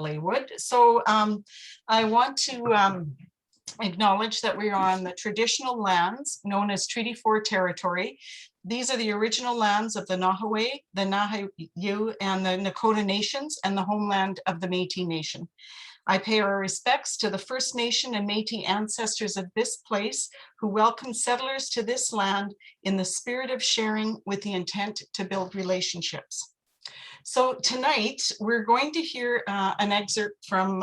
Hollywood. So I want to acknowledge that we are on the traditional lands known as Treaty 4 territory. These are the original lands of the Nahaway, the Nahayu, and the Nakota nations, and the homeland of the Métis Nation. I pay our respects to the First Nation and Métis ancestors of this place who welcomed settlers to this land in the spirit of sharing with the intent to build relationships. So tonight we're going to hear an excerpt from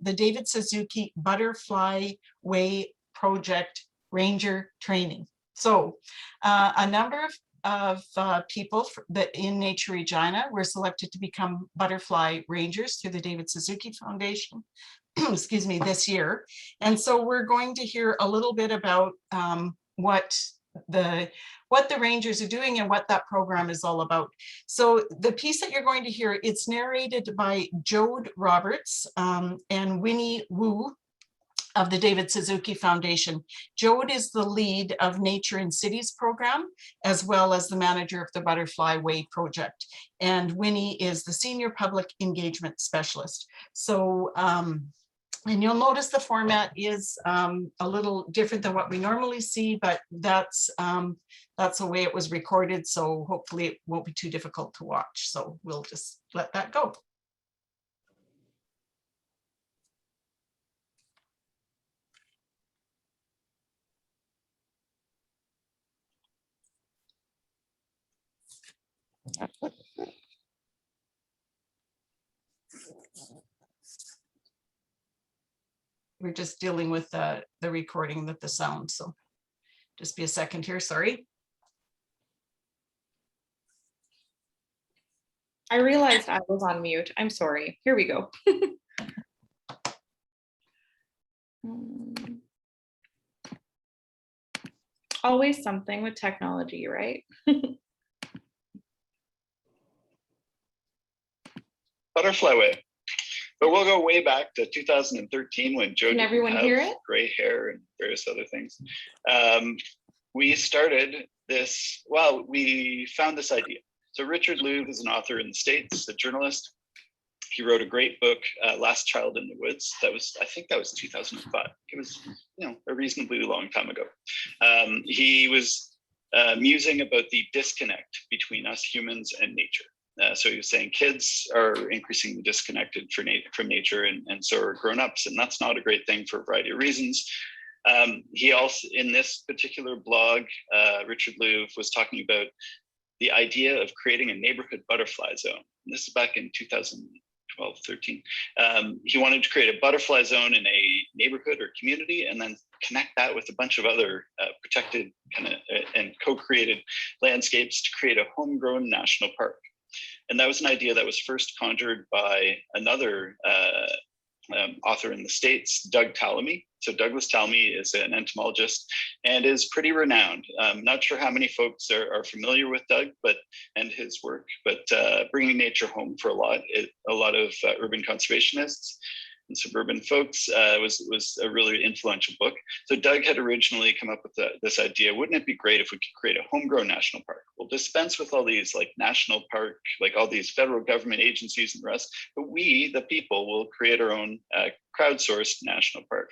the David Suzuki Butterflyway project Ranger training. So a number of people in Nature Regina were selected to become butterfly rangers through the David Suzuki Foundation, excuse me, this year. And so we're going to hear a little bit about what the rangers are doing and what that program is all about. So the piece that you're going to hear, it's narrated by Jode Roberts and Winnie Wu of the David Suzuki Foundation. Jode is the lead of Nature in Cities program, as well as the manager of the Butterflyway project. And Winnie is the senior public engagement specialist. So, and you'll notice the format is a little different than what we normally see, but that's the way it was recorded. So hopefully it won't be too difficult to watch. So we'll just let that go. We're just dealing with the recording with the sound. So just be a second here, sorry. I realized I was on mute. I'm sorry. Here we go. Always something with technology, right? Butterflyway. But we'll go way back to 2013 when Joe Can everyone hear it? Gray hair and various other things. We started this, well, we found this idea. So Richard Louv is an author in the States, a journalist. He wrote a great book, Last Child in the Woods. That was, I think that was 2005. It was, you know, a reasonably long time ago. He was musing about the disconnect between us humans and nature. So he was saying kids are increasingly disconnected from nature, and so are grown-ups, and that's not a great thing for a variety of reasons. He also, in this particular blog, Richard Louv was talking about the idea of creating a neighborhood butterfly zone. And this is back in 2012, 13. He wanted to create a butterfly zone in a neighborhood or community, and then connect that with a bunch of other protected and co-created landscapes to create a homegrown national park. And that was an idea that was first conjured by another author in the States, Doug Tallamy. So Douglas Tallamy is an entomologist and is pretty renowned. Not sure how many folks are familiar with Doug and his work, but bringing nature home for a lot of urban conservationists and suburban folks was a really influential book. So Doug had originally come up with this idea, wouldn't it be great if we could create a homegrown national park? We'll dispense with all these like national park, like all these federal government agencies and the rest, but we, the people, will create our own crowdsourced national park.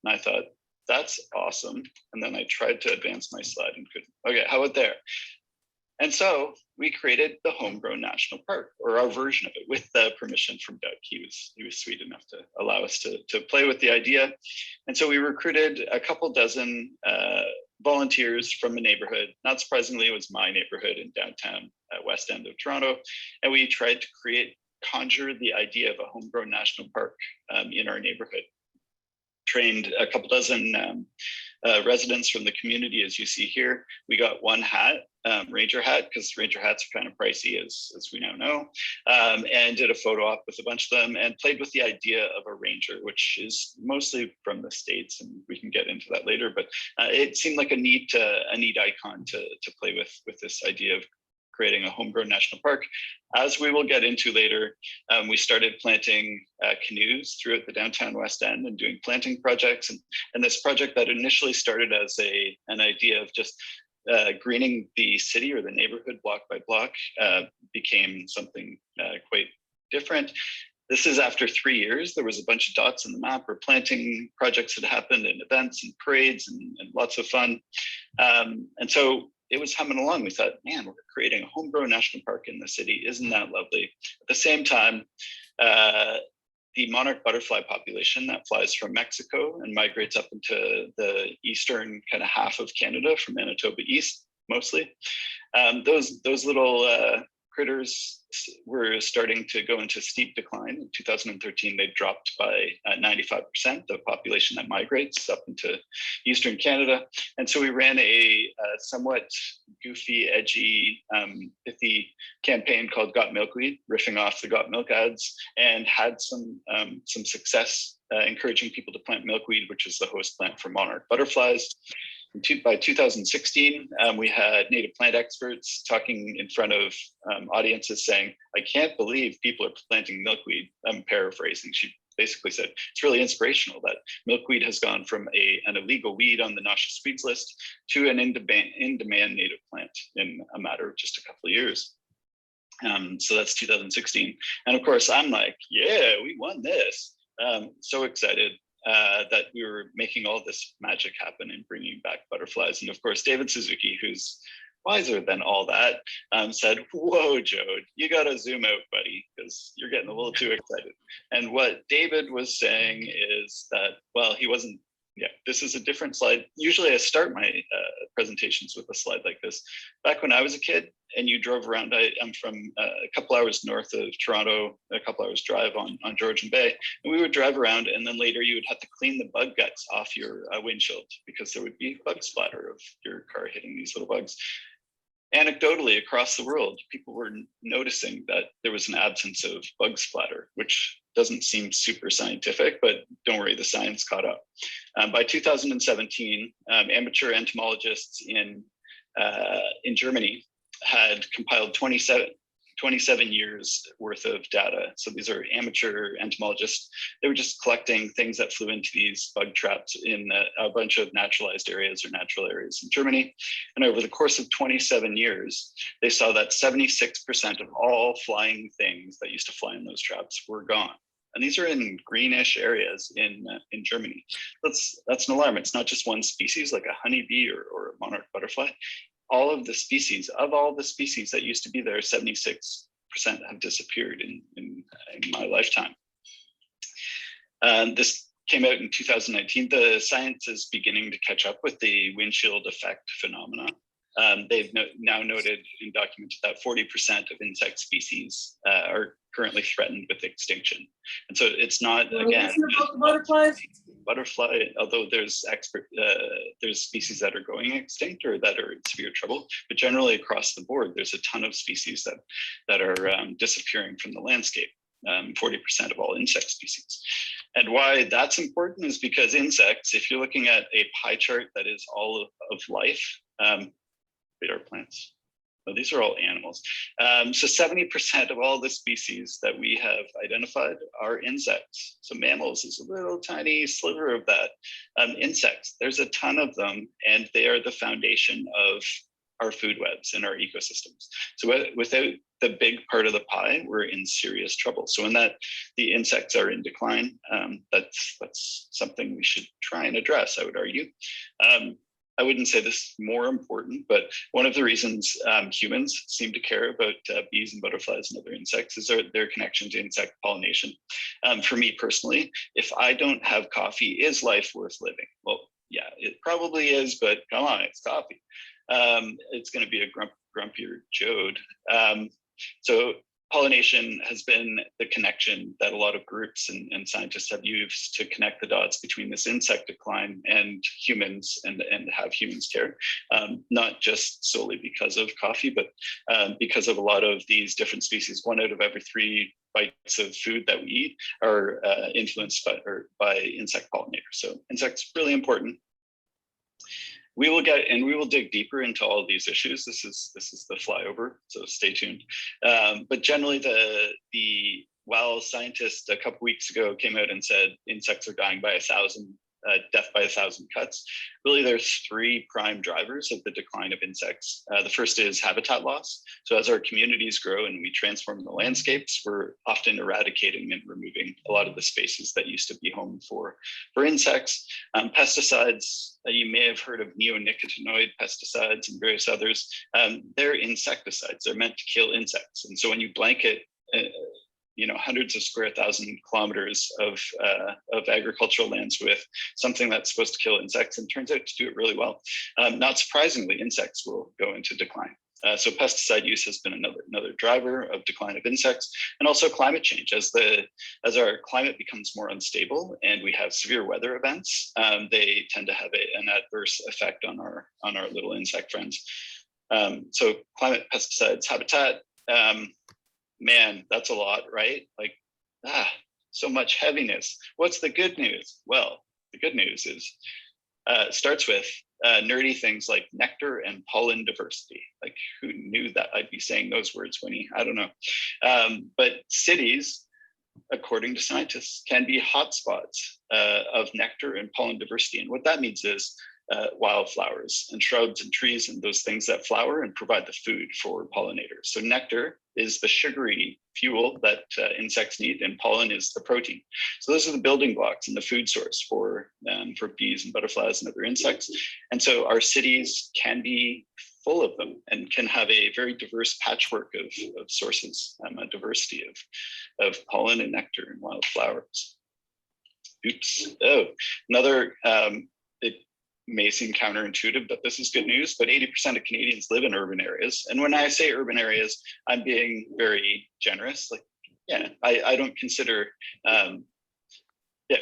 And I thought, that's awesome. And then I tried to advance my slide and couldn't. Okay, how about there? And so we created the Homegrown National Park, or our version of it, with the permission from Doug. He was sweet enough to allow us to play with the idea. And so we recruited a couple dozen volunteers from the neighborhood. Not surprisingly, it was my neighborhood in downtown West End of Toronto. And we tried to conjure the idea of a homegrown national park in our neighborhood. Trained a couple dozen residents from the community, as you see here. We got one hat, ranger hat, because ranger hats are kind of pricey, as we now know, and did a photo op with a bunch of them and played with the idea of a ranger, which is mostly from the States, and we can get into that later, but it seemed like a neat icon to play with this idea of creating a homegrown national park. As we will get into later, we started planting canoes throughout the downtown West End and doing planting projects. And this project that initially started as an idea of just greening the city or the neighborhood block by block became something quite different. This is after 3 years. There was a bunch of dots on the map where planting projects had happened and events and parades and lots of fun. And so it was humming along. We thought, man, we're creating a homegrown national park in the city. Isn't that lovely? At the same time, the monarch butterfly population that flies from Mexico and migrates up into the eastern kind of half of Canada from Manitoba east, mostly. Those little critters were starting to go into steep decline. In 2013, they dropped by 95%, the population that migrates up into Eastern Canada. And so we ran a somewhat goofy, edgy, pithy campaign called Got Milkweed, riffing off the Got Milk ads, and had some success encouraging people to plant milkweed, which is the host plant for monarch butterflies. By 2016, we had native plant experts talking in front of audiences saying, I can't believe people are planting milkweed. I'm paraphrasing. She basically said, it's really inspirational that milkweed has gone from an illegal weed on the noxious weeds list to an in-demand native plant in a matter of just a couple of years. So that's 2016. And of course, I'm like, yeah, we won this. So excited. That we were making all this magic happen and bringing back butterflies. And of course, David Suzuki, who's wiser than all that, said, whoa, Jode, you got to zoom out, buddy, because you're getting a little too excited. And what David was saying is that, well, he wasn't, this is a different slide. Usually I start my presentations with a slide like this. Back when I was a kid and you drove around, I'm from a couple hours north of Toronto, a couple hours drive on Georgian Bay, and we would drive around, and then later you would have to clean the bug guts off your windshield because there would be bug splatter of your car hitting these little bugs. Anecdotally, across the world, people were noticing that there was an absence of bug splatter, which doesn't seem super scientific, but don't worry, the science caught up. By 2017, amateur entomologists in Germany had compiled 27 years worth of data. So these are amateur entomologists. They were just collecting things that flew into these bug traps in a bunch of naturalized areas or natural areas in Germany. And over the course of 27 years, they saw that 76% of all flying things that used to fly in those traps were gone. And these are in greenish areas in Germany. That's an alarm. It's not just one species like a honeybee or a monarch butterfly. All of the species that used to be there, 76% have disappeared in my lifetime. This came out in 2019. The science is beginning to catch up with the windshield effect phenomena. They've now noted and documented that 40% of insect species are currently threatened with extinction. And so it's not, again, butterfly, although there's species that are going extinct or that are in severe trouble, but generally across the board, there's a ton of species that are disappearing from the landscape, 40% of all insect species. And why that's important is because insects, if you're looking at a pie chart that is all of life, they are plants. Well, these are all animals. So 70% of all the species that we have identified are insects. So mammals is a little tiny sliver of that. Insects, there's a ton of them, and they are the foundation of our food webs and our ecosystems. So without the big part of the pie, we're in serious trouble. So when the insects are in decline, that's something we should try and address, I would argue. I wouldn't say this is more important, but one of the reasons humans seem to care about bees and butterflies and other insects is their connection to insect pollination. For me personally, if I don't have coffee, is life worth living? Well, yeah, it probably is, but come on, it's coffee. It's going to be a grumpier Jode. So pollination has been the connection that a lot of groups and scientists have used to connect the dots between this insect decline and humans and have humans care, not just solely because of coffee, but because of a lot of these different species. 1 out of every 3 bites of food that we eat are influenced by insect pollinators. So insects really important. We will dig deeper into all of these issues. This is the flyover, so stay tuned. But generally, while scientists a couple weeks ago came out and said insects are dying by 1,000 death by 1,000 cuts. Really, there's three prime drivers of the decline of insects. The first is habitat loss. So as our communities grow and we transform the landscapes, we're often eradicating and removing a lot of the spaces that used to be home for insects. Pesticides, you may have heard of neonicotinoid pesticides and various others. They're insecticides. They're meant to kill insects. And so when you blanket hundreds of square thousand kilometers of agricultural lands with something that's supposed to kill insects and turns out to do it really well, not surprisingly, insects will go into decline. So pesticide use has been another driver of decline of insects, and also climate change. As our climate becomes more unstable and we have severe weather events, they tend to have an adverse effect on our little insect friends. So climate, pesticides, habitat. Man, that's a lot, right? Like, so much heaviness. What's the good news? Well, the good news is starts with nerdy things like nectar and pollen diversity. Like, who knew that I'd be saying those words, Winnie? I don't know. But cities, according to scientists, can be hotspots of nectar and pollen diversity. And what that means is wildflowers and shrubs and trees and those things that flower and provide the food for pollinators. So nectar is the sugary fuel that insects need, and pollen is the protein. So those are the building blocks and the food source for bees and butterflies and other insects. And so our cities can be full of them and can have a very diverse patchwork of sources, a diversity of pollen and nectar and wildflowers. Oops. Oh, another, it may seem counterintuitive, but this is good news, but 80% of Canadians live in urban areas. And when I say urban areas, I'm being very generous. Like, yeah, I don't consider,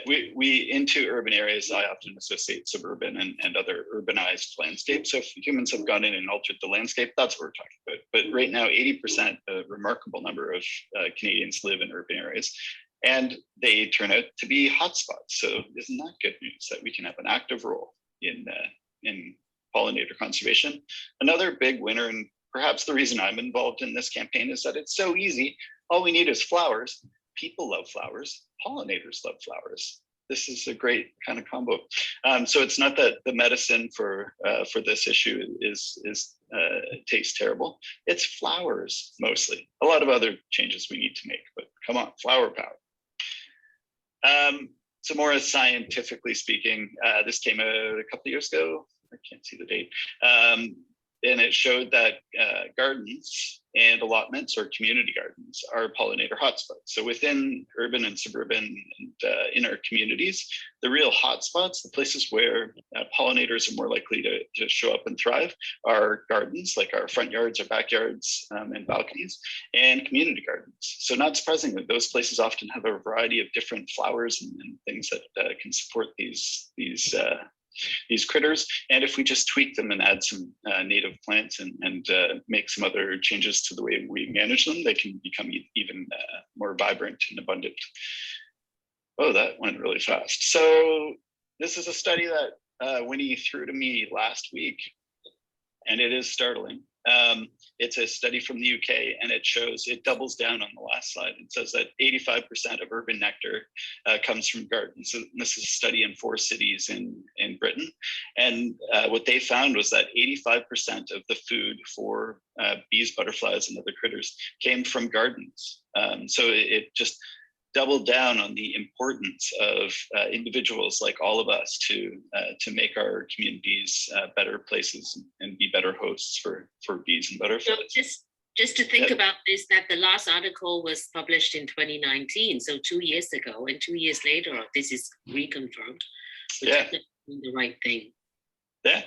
we into urban areas, I often associate suburban and other urbanized landscapes. So if humans have gone in and altered the landscape, that's what we're talking about. But right now, 80%, a remarkable number of Canadians live in urban areas. And they turn out to be hotspots. So isn't that good news that we can have an active role in pollinator conservation? Another big winner, and perhaps the reason I'm involved in this campaign, is that it's so easy. All we need is flowers. People love flowers. Pollinators love flowers. This is a great kind of combo. So it's not that the medicine for this issue tastes terrible. It's flowers mostly. A lot of other changes we need to make, but come on, flower power. So more scientifically speaking, this came out a couple of years ago. I can't see the date. And it showed that gardens and allotments or community gardens are pollinator hotspots. So within urban and suburban and in our communities, the real hotspots, the places where pollinators are more likely to show up and thrive, are gardens, like our front yards, our backyards, and balconies, and community gardens. So not surprisingly, those places often have a variety of different flowers and things that can support these critters. And if we just tweak them and add some native plants and make some other changes to the way we manage them, they can become even more vibrant and abundant. Oh, that went really fast. So this is a study that Winnie threw to me last week, and it is startling. It's a study from the UK, and it doubles down on the last slide. It says that 85% of urban nectar comes from gardens. So this is a study in 4 cities in Britain. And what they found was that 85% of the food for bees, butterflies, and other critters came from gardens. So it just doubled down on the importance of individuals like all of us to make our communities better places and be better hosts for bees and butterflies. So just to think about this, that the last article was published in 2019, so 2 years ago, and 2 years later, this is reconfirmed. Yeah, doing the right thing. Yeah.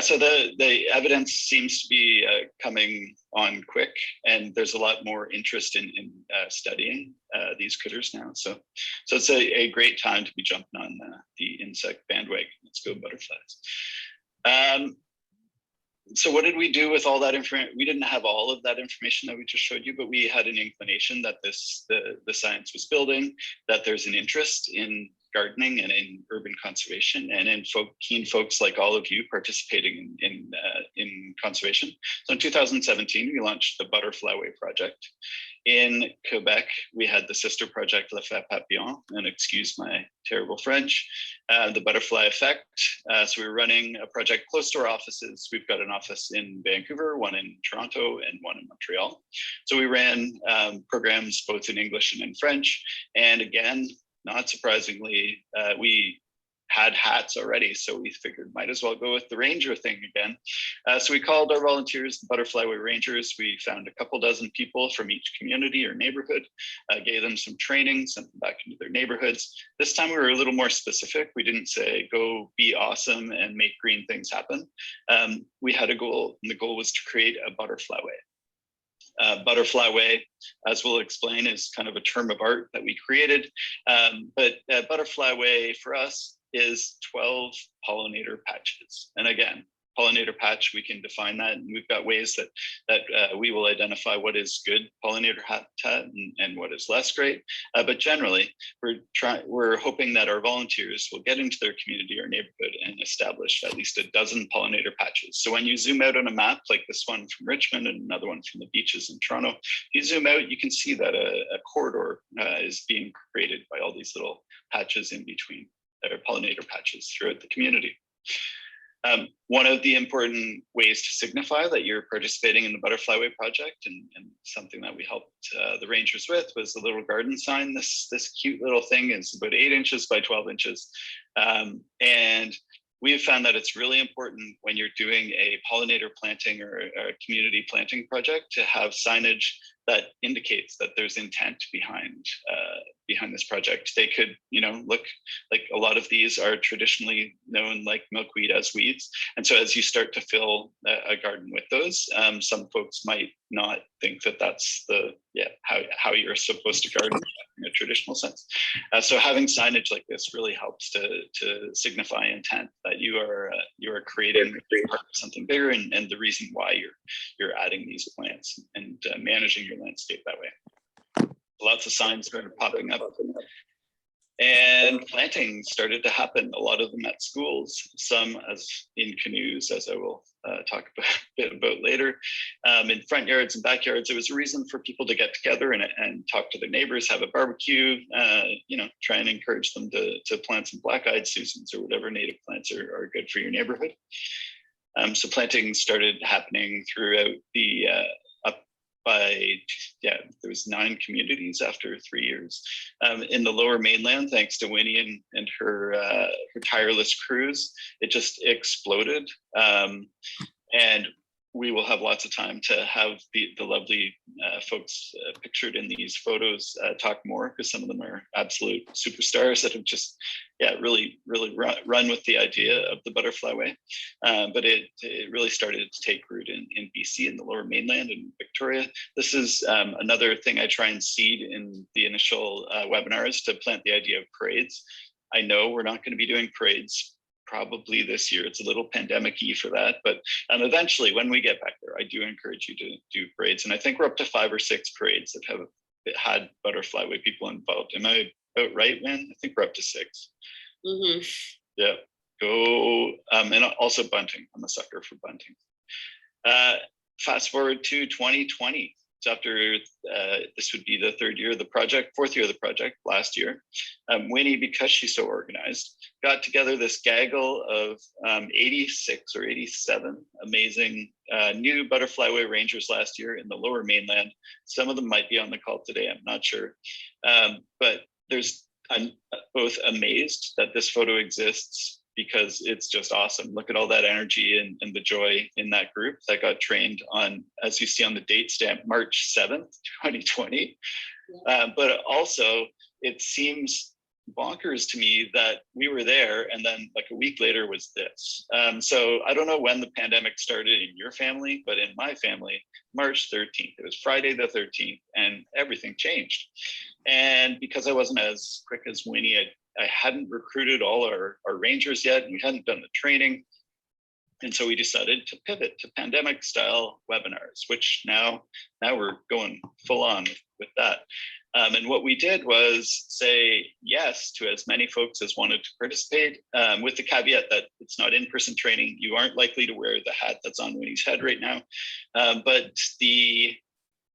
So the evidence seems to be coming on quick, and there's a lot more interest in studying these critters now. So it's a great time to be jumping on the insect bandwagon. Let's go butterflies. So what did we do with all that information? We didn't have all of that information that we just showed you, but we had an inclination that the science was building, that there's an interest in gardening and in urban conservation, and in keen folks like all of you participating in conservation. So in 2017, we launched the Butterflyway project. In Quebec, we had the sister project Le Fait Papillon, and excuse my terrible French, the butterfly effect. So we were running a project close to our offices. We've got an office in Vancouver, one in Toronto, and one in Montreal. So we ran programs both in English and in French. And again, not surprisingly, we had hats already, so we figured might as well go with the ranger thing again. So we called our volunteers the Butterflyway Rangers. We found a couple dozen people from each community or neighborhood, gave them some training, sent them back into their neighborhoods. This time we were a little more specific. We didn't say go be awesome and make green things happen. We had a goal, and the goal was to create a butterflyway. Butterflyway, as we'll explain, is kind of a term of art that we created. But Butterflyway for us is 12 pollinator patches. And again, pollinator patch, we can define that, and we've got ways that we will identify what is good pollinator habitat and what is less great. But generally, we're hoping that our volunteers will get into their community or neighborhood and establish at least a dozen pollinator patches. So when you zoom out on a map, like this one from Richmond and another one from the beaches in Toronto, if you zoom out, you can see that a corridor is being created by all these little patches in between. There are pollinator patches throughout the community. One of the important ways to signify that you're participating in the Butterflyway project, and something that we helped the rangers with, was the little garden sign. This cute little thing is about 8 inches by 12 inches. And we have found that it's really important when you're doing a pollinator planting or a community planting project to have signage that indicates that there's intent behind this project. They could, look like a lot of these are traditionally known like milkweed as weeds. And so as you start to fill a garden with those, some folks might not think that that's how you're supposed to garden in a traditional sense. So having signage like this really helps to signify intent that you are creating something bigger, and the reason why you're adding these plants and managing your landscape that way. Lots of signs started popping up, and planting started to happen. A lot of them at schools, some as in canoes, as I will talk a bit about later, in front yards and backyards. It was a reason for people to get together and talk to their neighbors, have a barbecue, try and encourage them to plant some black-eyed Susans or whatever native plants are good for your neighborhood. So planting started happening throughout the there was 9 communities after 3 years. In the Lower Mainland, thanks to Winnie and her tireless crews, it just exploded. And we will have lots of time to have the lovely folks pictured in these photos talk more, because some of them are absolute superstars that have just really run with the idea of the Butterflyway. But it really started to take root in BC, in the Lower Mainland, and Victoria. This is another thing I try and seed in the initial webinars, to plant the idea of parades. I know we're not going to be doing parades probably this year. It's a little pandemic-y for that, but eventually when we get back there, I do encourage you to do parades. And I think we're up to 5 or 6 parades that have had Butterflyway people involved. Am I about right, Wynn? I think we're up to 6. Mm-hmm. Yeah, go. And also bunting. I'm a sucker for bunting. Fast forward to 2020. So after this would be the 3rd year of the project, 4th year of the project, last year. Winnie, because she's so organized, got together this gaggle of 86 or 87 amazing new Butterflyway Rangers last year in the Lower Mainland. Some of them might be on the call today, I'm not sure. But I'm both amazed that this photo exists, because it's just awesome. Look at all that energy and the joy in that group that got trained on, as you see on the date stamp, March 7th, 2020. But also, it seems bonkers to me that we were there and then like a week later was this. So I don't know when the pandemic started in your family, but in my family, March 13th, it was Friday the 13th, and everything changed. And because I wasn't as quick as Winnie, I hadn't recruited all our rangers yet, and we hadn't done the training. And so we decided to pivot to pandemic style webinars, which now we're going full on with that. And what we did was say yes to as many folks as wanted to participate, with the caveat that it's not in-person training. You aren't likely to wear the hat that's on Winnie's head right now. But the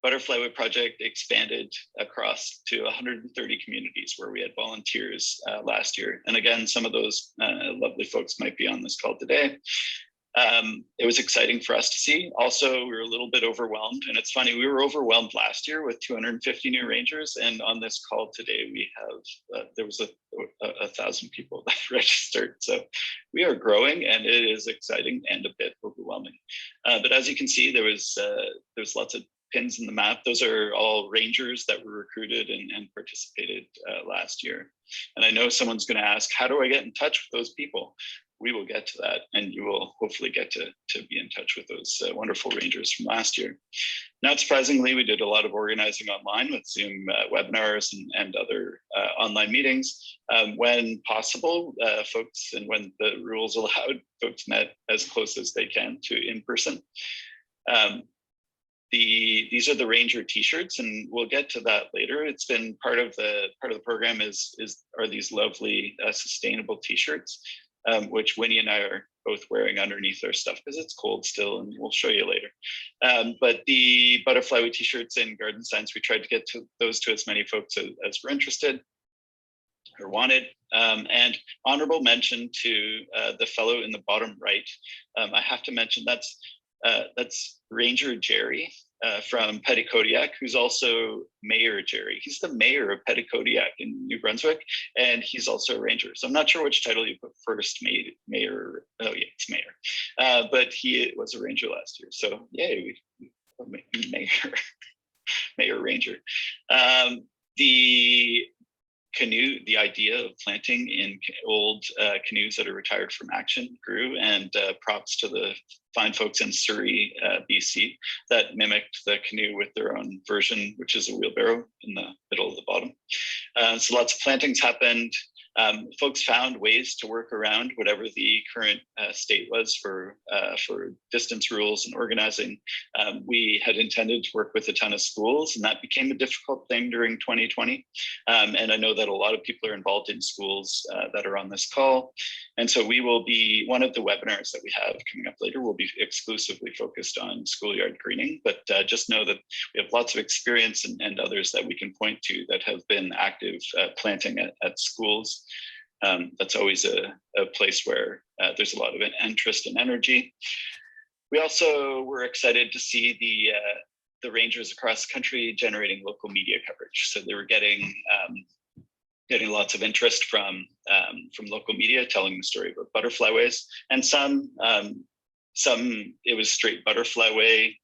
Butterflyway project expanded across to 130 communities where we had volunteers last year. And again, some of those lovely folks might be on this call today. It was exciting for us to see. Also, we were a little bit overwhelmed. And it's funny, we were overwhelmed last year with 250 new rangers. And on this call today, we have, there was 1,000 people that registered. So we are growing, and it is exciting and a bit overwhelming. But as you can see, there's lots of pins in the map. Those are all rangers that were recruited and participated last year. And I know someone's going to ask, how do I get in touch with those people? We will get to that, and you will hopefully get to be in touch with those wonderful rangers from last year. Not surprisingly, we did a lot of organizing online with Zoom webinars and other online meetings. When possible, folks, and when the rules allowed, folks met as close as they can to in person. These are the Ranger T-shirts, and we'll get to that later. It's been part of the program are these lovely sustainable T-shirts, which Winnie and I are both wearing underneath our stuff because it's cold still, and we'll show you later. But the Butterflyway T-shirts and garden signs, we tried to get those to as many folks as were interested or wanted. And honorable mention to the fellow in the bottom right. I have to mention that's Ranger Jerry from Petitcodiac, who's also Mayor Jerry. He's the mayor of Petitcodiac in New Brunswick, and he's also a ranger. So I'm not sure which title you put first, mayor. Oh yeah, it's mayor. But he was a ranger last year. So yay, mayor ranger. The idea of planting in old canoes that are retired from action grew, and props to the fine folks in Surrey, BC, that mimicked the canoe with their own version, which is a wheelbarrow in the middle of the bottom. So lots of plantings happened. Folks found ways to work around whatever the current state was for distance rules and organizing. We had intended to work with a ton of schools, and that became a difficult thing during 2020. And I know that a lot of people are involved in schools that are on this call. And so we will be, one of the webinars that we have coming up later will be exclusively focused on schoolyard greening. But just know that we have lots of experience and others that we can point to that have been active planting at schools. That's always a place where there's a lot of interest and energy. We also were excited to see the rangers across the country generating local media coverage. So they were getting lots of interest from local media telling the story about butterflyways, and some it was straight Butterflyway,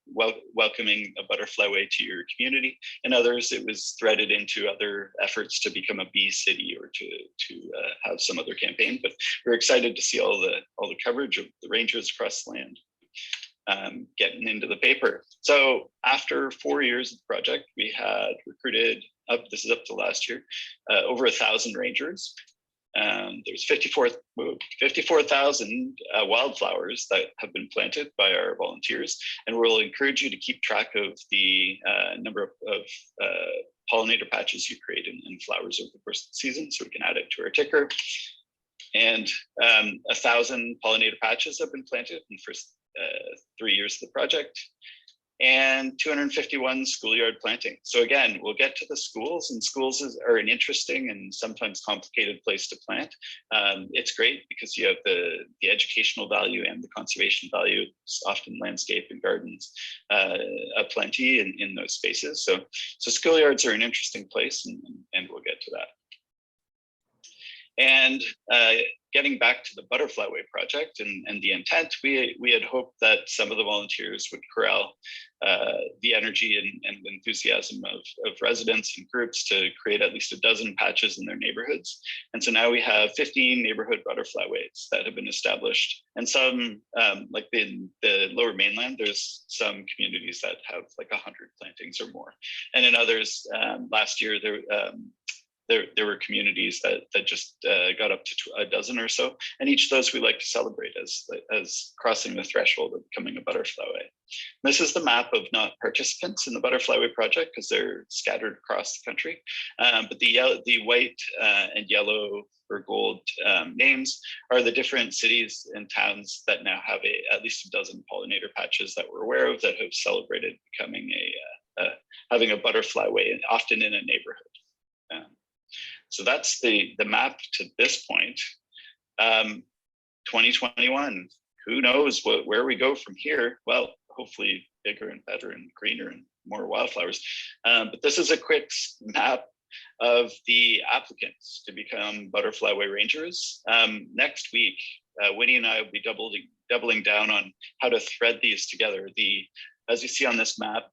welcoming a Butterflyway to your community, and others it was threaded into other efforts to become a bee city or to have some other campaign. But we're excited to see all the coverage of the rangers across the land getting into the paper. So after 4 years of the project, we had recruited this is up to last year, over 1,000 rangers. There's 54,000 wildflowers that have been planted by our volunteers, and we'll encourage you to keep track of the number of pollinator patches you create in flowers over the course of the season, so we can add it to our ticker. And 1,000 pollinator patches have been planted in the first 3 years of the project, and 251 schoolyard planting. So again, we'll get to the schools, and schools are an interesting and sometimes complicated place to plant. It's great because you have the educational value and the conservation value. It's often landscape and gardens aplenty in those spaces. So schoolyards are an interesting place, and we'll get to that. And getting back to the Butterflyway project and the intent, we had hoped that some of the volunteers would corral the energy and enthusiasm of residents and groups to create at least a dozen patches in their neighborhoods. And so now we have 15 neighborhood Butterflyways that have been established. And some, like in the Lower Mainland, there's some communities that have like 100 plantings or more. And in others, last year, there were communities that just got up to a dozen or so, and each of those we like to celebrate as crossing the threshold of becoming a Butterflyway. This is the map of not participants in the Butterflyway project because they're scattered across the country, but the white and yellow or gold names are the different cities and towns that now have at least a dozen pollinator patches that we're aware of that have celebrated becoming having a butterflyway, often in a neighborhood. So that's the map to this point. 2021, who knows where we go from here? Well, hopefully bigger and better and greener and more wildflowers. But this is a quick map of the applicants to become Butterflyway Rangers. Next week, Winnie and I will be doubling down on how to thread these together. As you see on this map,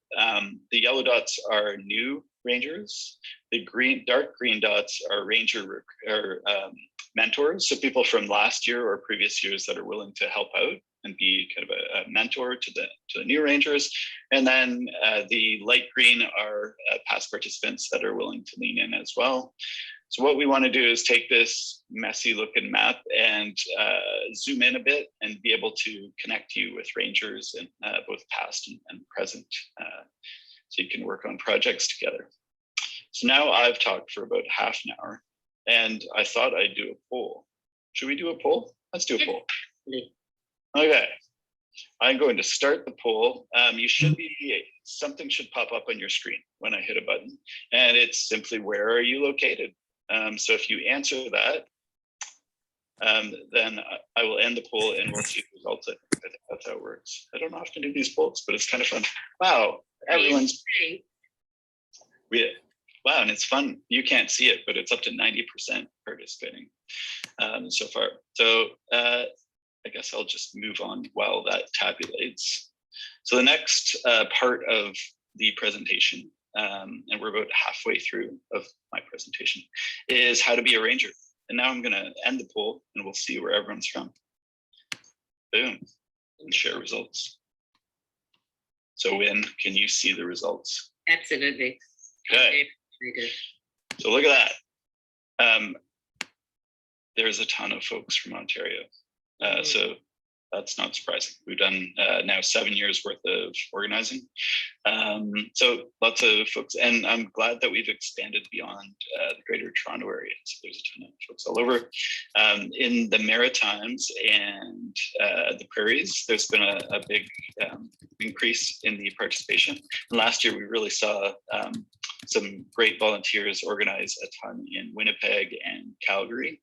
the yellow dots are new rangers. The dark green dots are ranger mentors, so people from last year or previous years that are willing to help out and be kind of a mentor to the new rangers. And then the light green are past participants that are willing to lean in as well. So what we want to do is take this messy looking map and zoom in a bit and be able to connect you with rangers and both past and present, so you can work on projects together. So now I've talked for about half an hour, and I thought I'd do a poll. Should we do a poll? Let's do a poll. Okay, I'm going to start the poll. Something should pop up on your screen when I hit a button, and it's simply, where are you located? So if you answer that, then I will end the poll and we'll see the results. I think that's how it works. I don't often do these polls, but it's kind of fun. Wow, everyone's. Wow, and it's fun. You can't see it, but it's up to 90% participating so far. So I guess I'll just move on while that tabulates. So the next part of the presentation, and we're about halfway through of my presentation, is how to be a ranger. And now I'm going to end the poll and we'll see where everyone's from. Boom, and share results. So Wynn, can you see the results? Absolutely. Okay. Very good. So look at that. There's a ton of folks from Ontario. So that's not surprising. We've done now 7 years worth of organizing. So lots of folks, and I'm glad that we've expanded beyond the Greater Toronto area. So there's a ton of folks all over. In the Maritimes and the Prairies, there's been a big increase in the participation. And last year, we really saw some great volunteers organize a ton in Winnipeg and Calgary.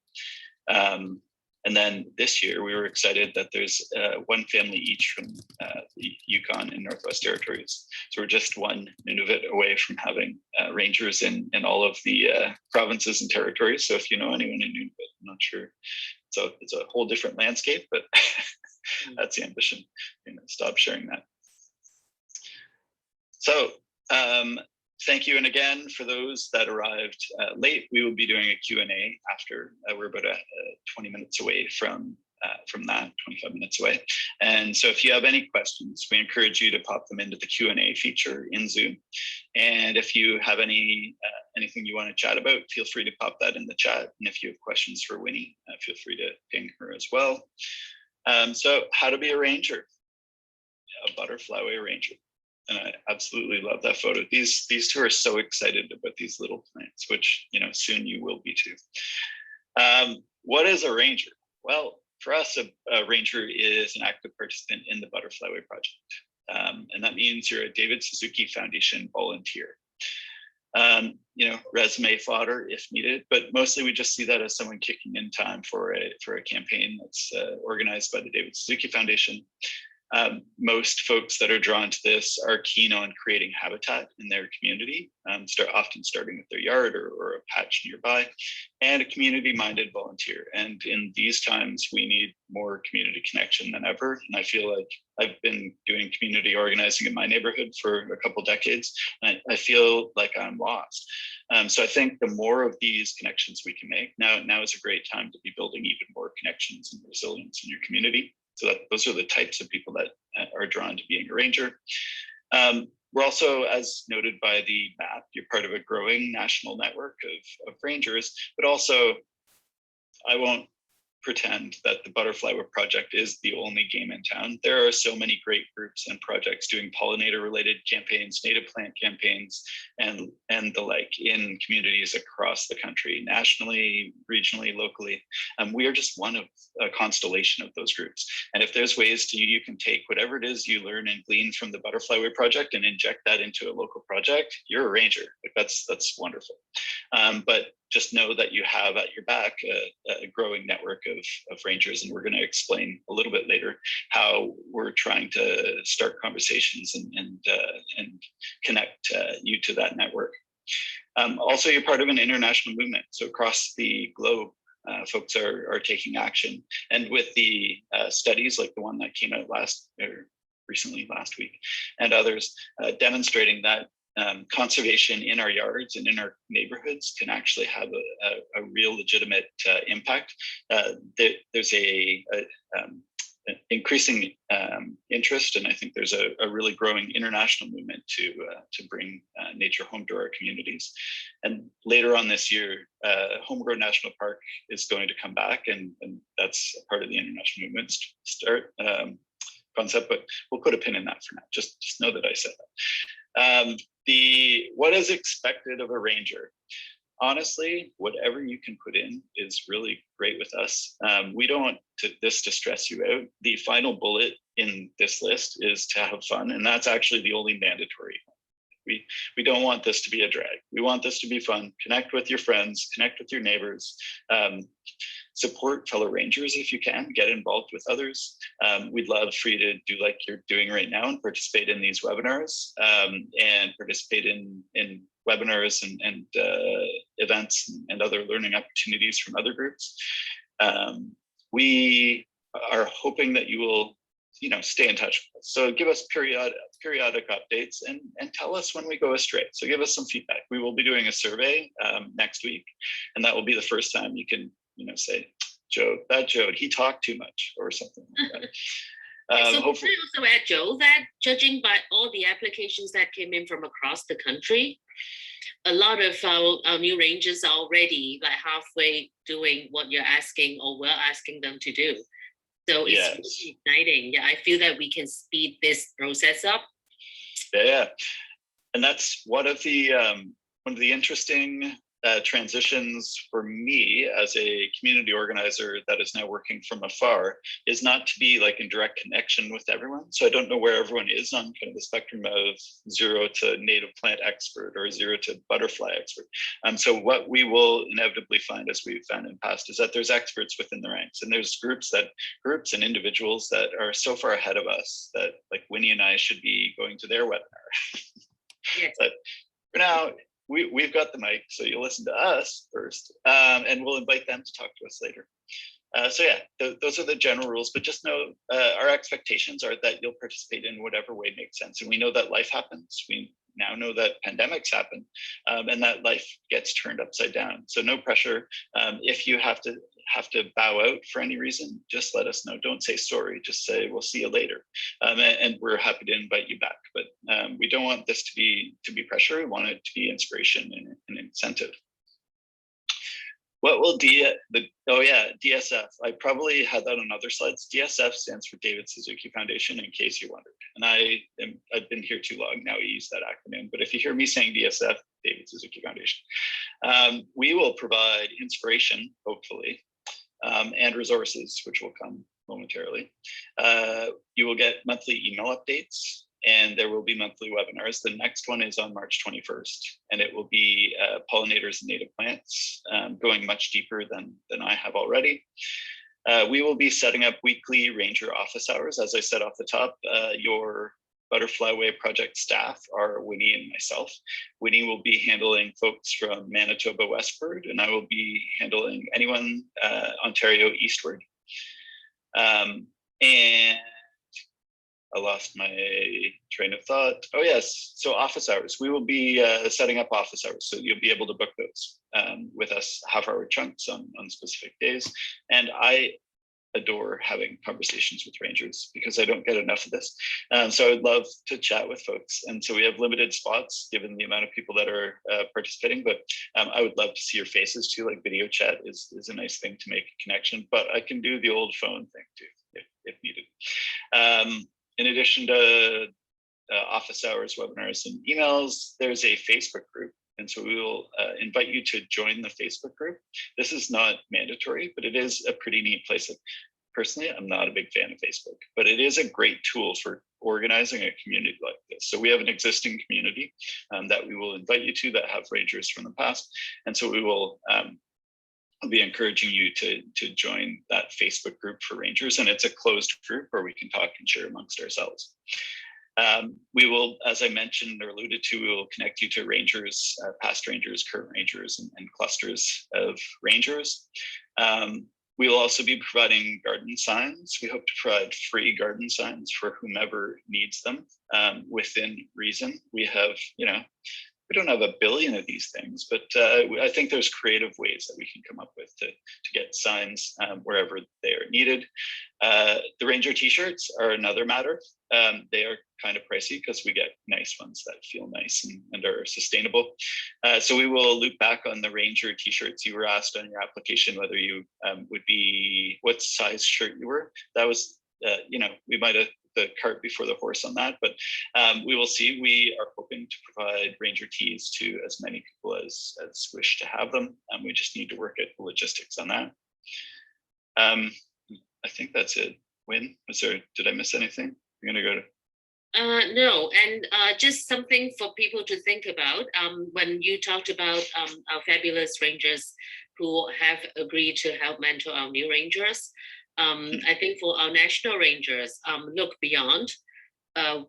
And then this year, we were excited that there's one family each from the Yukon and Northwest Territories. So we're just one Nunavut away from having rangers in all of the provinces and territories. So if you know anyone in Nunavut, I'm not sure. So it's a whole different landscape, but that's the ambition. I'm gonna stop sharing that. So thank you. And again, for those that arrived late, we will be doing a Q&A after. We're about 20 minutes away from that, 25 minutes away. And so if you have any questions, we encourage you to pop them into the Q&A feature in Zoom. And if you have anything you want to chat about, feel free to pop that in the chat. And if you have questions for Winnie, feel free to ping her as well. So how to be a ranger, a Butterflyway ranger. And I absolutely love that photo. These two are so excited about these little plants, which, you know, soon you will be too. What is a ranger? Well, for us, a ranger is an active participant in the Butterflyway project. And that means you're a David Suzuki Foundation volunteer. You know, resume fodder if needed, but mostly we just see that as someone kicking in time for a campaign that's organized by the David Suzuki Foundation. Most folks that are drawn to this are keen on creating habitat in their community, often starting with their yard or a patch nearby, and a community-minded volunteer. And in these times, we need more community connection than ever. And I feel like I've been doing community organizing in my neighborhood for a couple decades, and I feel like I'm lost. So I think the more of these connections we can make, now is a great time to be building even more connections and resilience in your community. So those are the types of people that are drawn to being a ranger. We're also, as noted by the map, you're part of a growing national network of rangers, but also I won't pretend that the Butterflyway project is the only game in town. There are so many great groups and projects doing pollinator-related campaigns, native plant campaigns, and the like in communities across the country, nationally, regionally, locally. We are just one of a constellation of those groups. And if there's ways you can take whatever it is you learn and glean from the Butterflyway project and inject that into a local project, you're a ranger. Like that's wonderful. But just know that you have at your back a growing network of rangers, and we're going to explain a little bit later how we're trying to start conversations and connect you to that network. Also, you're part of an international movement, so across the globe, folks are taking action, and with the studies like the one that came out recently last week, and others demonstrating that conservation in our yards and in our neighborhoods can actually have a real legitimate impact. There's an increasing interest, and I think there's a really growing international movement to bring nature home to our communities. And later on this year, Homegrown National Park is going to come back, and that's a part of the international movement start concept, but we'll put a pin in that for now. Just know that I said that. What is expected of a ranger? Honestly, whatever you can put in is really great with us. We don't want this to stress you out. The final bullet in this list is to have fun, and that's actually the only mandatory. We don't want this to be a drag. We want this to be fun. Connect with your friends, connect with your neighbors, support fellow rangers if you can, get involved with others. We'd love for you to do like you're doing right now and participate in these webinars and participate in webinars and events and other learning opportunities from other groups. We are hoping that you will stay in touch with us. So give us periodic updates and tell us when we go astray. So give us some feedback. We will be doing a survey next week, and that will be the first time you can say, Joe, he talked too much or something like that. So hopefully also add, Joe, that judging by all the applications that came in from across the country, a lot of our new rangers are already like halfway doing what you're asking or we're asking them to do. So it's really exciting. Yeah, I feel that we can speed this process up. Yeah, and that's one of the interesting transitions for me as a community organizer that is now working from afar is not to be like in direct connection with everyone. So I don't know where everyone is on kind of the spectrum of 0 to native plant expert or 0 to butterfly expert. So what we will inevitably find, as we've found in past, is that there's experts within the ranks, and there's groups and individuals that are so far ahead of us that like Winnie and I should be going to their webinar. Yes. But for now, we've got the mic, so you'll listen to us first, and we'll invite them to talk to us later. So yeah, those are the general rules, but just know our expectations are that you'll participate in whatever way makes sense. And we know that life happens. We now know that pandemics happen, and that life gets turned upside down. So no pressure. If you have to bow out for any reason, just let us know. Don't say sorry, just say we'll see you later. And we're happy to invite you back. But we don't want this to be pressure. We want it to be inspiration and incentive. What will DSF? I probably had that on other slides. DSF stands for David Suzuki Foundation, in case you wondered. And I've been here too long now. We use that acronym. But if you hear me saying DSF, David Suzuki Foundation, we will provide inspiration, hopefully, and resources, which will come momentarily. You will get monthly email updates, and there will be monthly webinars. The next one is on March 21st, and it will be pollinators and native plants, going much deeper than I have already. We will be setting up weekly ranger office hours. As I said off the top, your Butterflyway project staff are Winnie and myself. Winnie will be handling folks from Manitoba westward, and I will be handling anyone Ontario eastward. And I lost my train of thought. Oh yes, so office hours. We will be setting up office hours, so you'll be able to book those with us, half-hour chunks on specific days. And adore having conversations with rangers because I don't get enough of this. So I would love to chat with folks. And so we have limited spots given the amount of people that are participating, but I would love to see your faces too. Like video chat is a nice thing to make a connection, but I can do the old phone thing too if needed. In addition to office hours, webinars, and emails, there's a Facebook group. And so we will invite you to join the Facebook group. This is not mandatory, but it is a pretty neat place. Personally, I'm not a big fan of Facebook, but it is a great tool for organizing a community like this. So we have an existing community that we will invite you to that have rangers from the past. And so we will be encouraging you to join that Facebook group for rangers. And it's a closed group where we can talk and share amongst ourselves. We will, as I mentioned or alluded to, we will connect you to rangers, past rangers, current rangers, and clusters of rangers. We will also be providing garden signs. We hope to provide free garden signs for whomever needs them within reason. We have, we don't have a billion of these things, but I think there's creative ways that we can come up with to get signs wherever they are needed. The Ranger t-shirts are another matter. They are kind of pricey because we get nice ones that feel nice and are sustainable. So we will loop back on the Ranger t-shirts. You were asked on your application whether you would be, what size shirt you were. That was, we might have the cart before the horse on that, but we will see. We are hoping to provide Ranger tees to as many people as wish to have them. We just need to work at the logistics on that. I think that's it. Wynn, did I miss anything? You're gonna go to no, and just something for people to think about. When you talked about our fabulous rangers who have agreed to help mentor our new rangers, I think for our national rangers, look beyond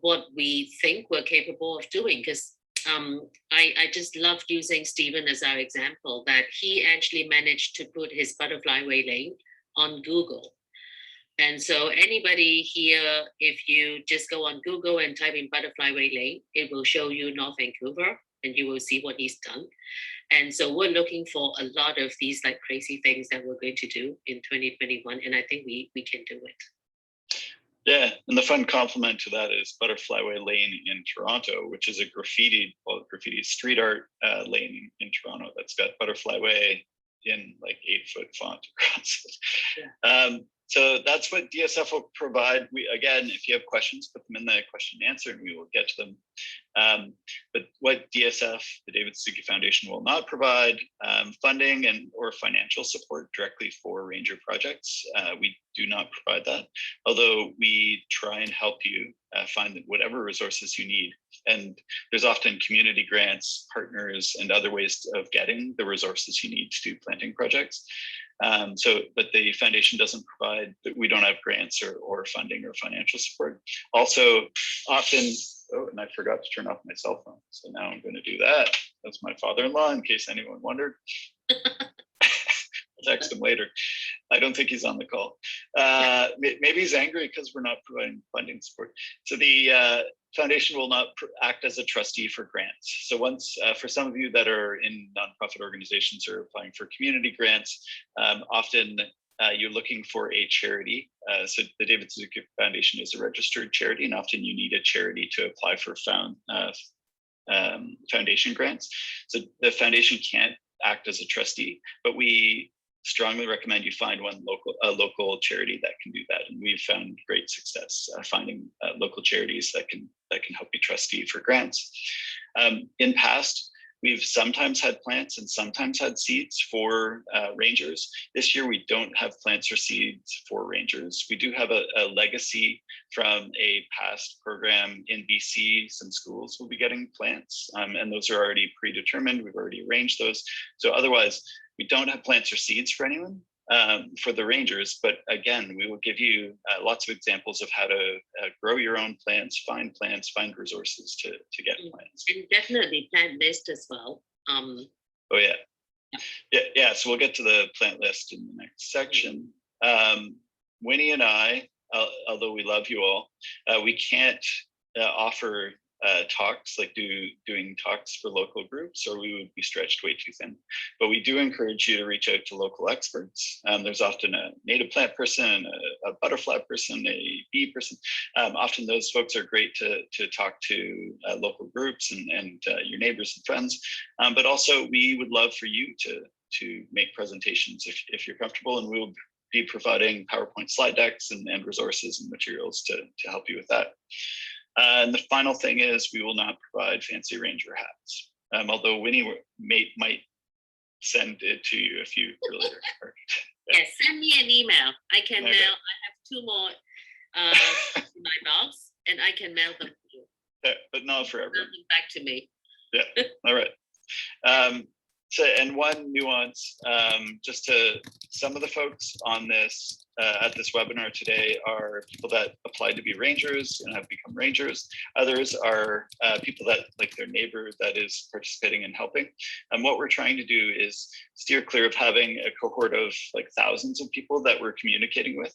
what we think we're capable of doing, because I just loved using Stephen as our example, that he actually managed to put his Butterflyway lane on Google. And so anybody here, if you just go on Google and type in Butterflyway lane, it will show you North Vancouver and you will see what he's done. And so we're looking for a lot of these like crazy things that we're going to do in 2021. And I think we can do it. Yeah, and the fun complement to that is Butterflyway Lane in Toronto, which is a graffiti street art lane in Toronto that's got Butterflyway in like 8-foot font across it. Yeah. So that's what DSF will provide. Again, if you have questions, put them in the question and answer and we will get to them. But what DSF, the David Suzuki Foundation, will not provide funding or financial support directly for Ranger projects. We do not provide that, although we try and help you find whatever resources you need. And there's often community grants, partners, and other ways of getting the resources you need to do planting projects. But the foundation doesn't provide, we don't have grants or funding or financial support. Also, often, and I forgot to turn off my cell phone. So now I'm going to do that. That's my father-in-law, in case anyone wondered. I'll text him later. I don't think he's on the call. Maybe he's angry because we're not providing funding support. So the foundation will not act as a trustee for grants. So once, for some of you that are in nonprofit organizations or applying for community grants, often you're looking for a charity. So the David Suzuki Foundation is a registered charity, and often you need a charity to apply for foundation grants. So the foundation can't act as a trustee, but we strongly recommend you find a local charity that can do that. And we've found great success finding local charities that can help you trustee for grants. In past, we've sometimes had plants and sometimes had seeds for rangers. This year, we don't have plants or seeds for rangers. We do have a legacy from a past program in BC. Some schools will be getting plants, and those are already predetermined. We've already arranged those. So otherwise, we don't have plants or seeds for anyone for the rangers, but again, we will give you lots of examples of how to grow your own plants, find resources to get plants. And definitely plant list as well. Oh yeah. So we'll get to the plant list in the next section. Winnie and I, although we love you all, we can't offer talks, like doing talks for local groups, or we would be stretched way too thin. But we do encourage you to reach out to local experts. There's often a native plant person, a butterfly person, a bee person. Often those folks are great to talk to local groups and your neighbors and friends. But also we would love for you to make presentations if you're comfortable, and we will be providing PowerPoint slide decks and resources and materials to help you with that. And the final thing is we will not provide fancy ranger hats, although Winnie might send it to you if you really are. Yes, send me an email. I can Okay. mail. I have 2 more in my box, and I can mail them to you. Yeah, but not for Mail everyone. them back to me. Yeah, all right. So, and one nuance, just to some of the folks on this at this webinar today are people that applied to be rangers and have become rangers. Others are people that, like their neighbor that is participating and helping. And what we're trying to do is steer clear of having a cohort of like thousands of people that we're communicating with.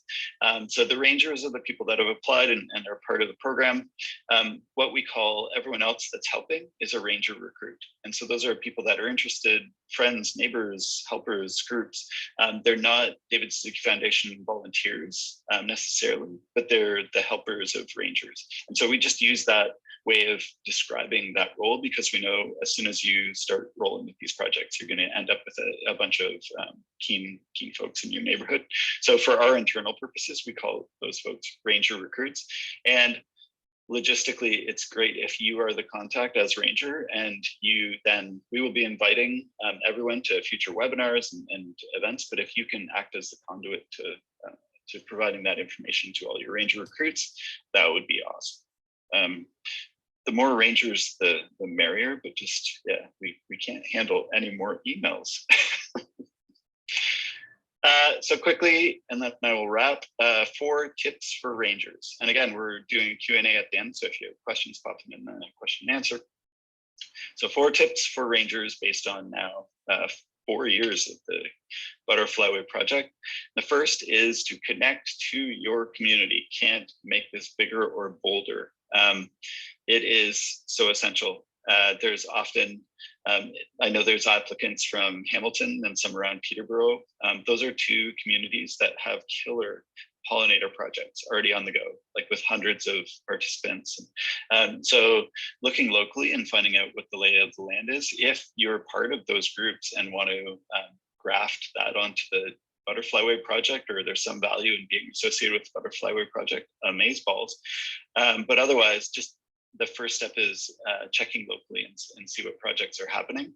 So the rangers are the people that have applied and are part of the program. What we call everyone else that's helping is a ranger recruit. And so those are people that are interested, friends, neighbors, helpers, groups. They're not David Suzuki Foundation volunteers necessarily, but they're the helpers of rangers. And so we just use that way of describing that role because we know as soon as you start rolling with these projects, you're going to end up with a bunch of keen folks in your neighborhood. So for our internal purposes, we call those folks ranger recruits. And logistically, it's great if you are the contact as ranger, and we will be inviting everyone to future webinars and events. But if you can act as the conduit to providing that information to all your ranger recruits, that would be awesome. The more rangers, the merrier. But just we can't handle any more emails. So quickly, and then I will wrap, 4 tips for rangers. And again, we're doing a Q&A at the end, so if you have questions, pop them in the question and answer. So 4 tips for rangers based on now 4 years of the Butterflyway project. The first is to connect to your community. Can't make this bigger or bolder. It is so essential. There's often, I know there's applicants from Hamilton and some around Peterborough. Those are 2 communities that have killer pollinator projects already on the go, like with hundreds of participants. So looking locally and finding out what the lay of the land is, if you're part of those groups and want to graft that onto the Butterflyway project, or there's some value in being associated with the Butterflyway project, amazeballs. But otherwise, just the first step is checking locally and see what projects are happening.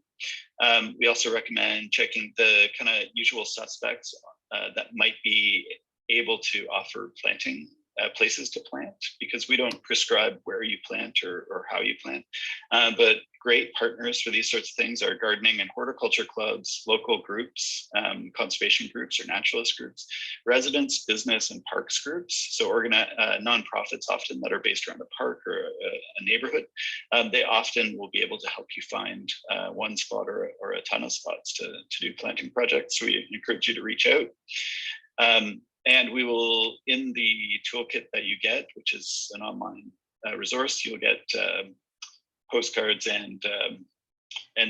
We also recommend checking the kind of usual suspects that might be able to offer planting places to plant, because we don't prescribe where you plant or how you plant. But great partners for these sorts of things are gardening and horticulture clubs, local groups, conservation groups or naturalist groups, residents, business and parks groups. So nonprofits often that are based around a park or a neighborhood. They often will be able to help you find one spot or a ton of spots to do planting projects. So we encourage you to reach out. And we will, in the toolkit that you get, which is an online resource, you'll get postcards and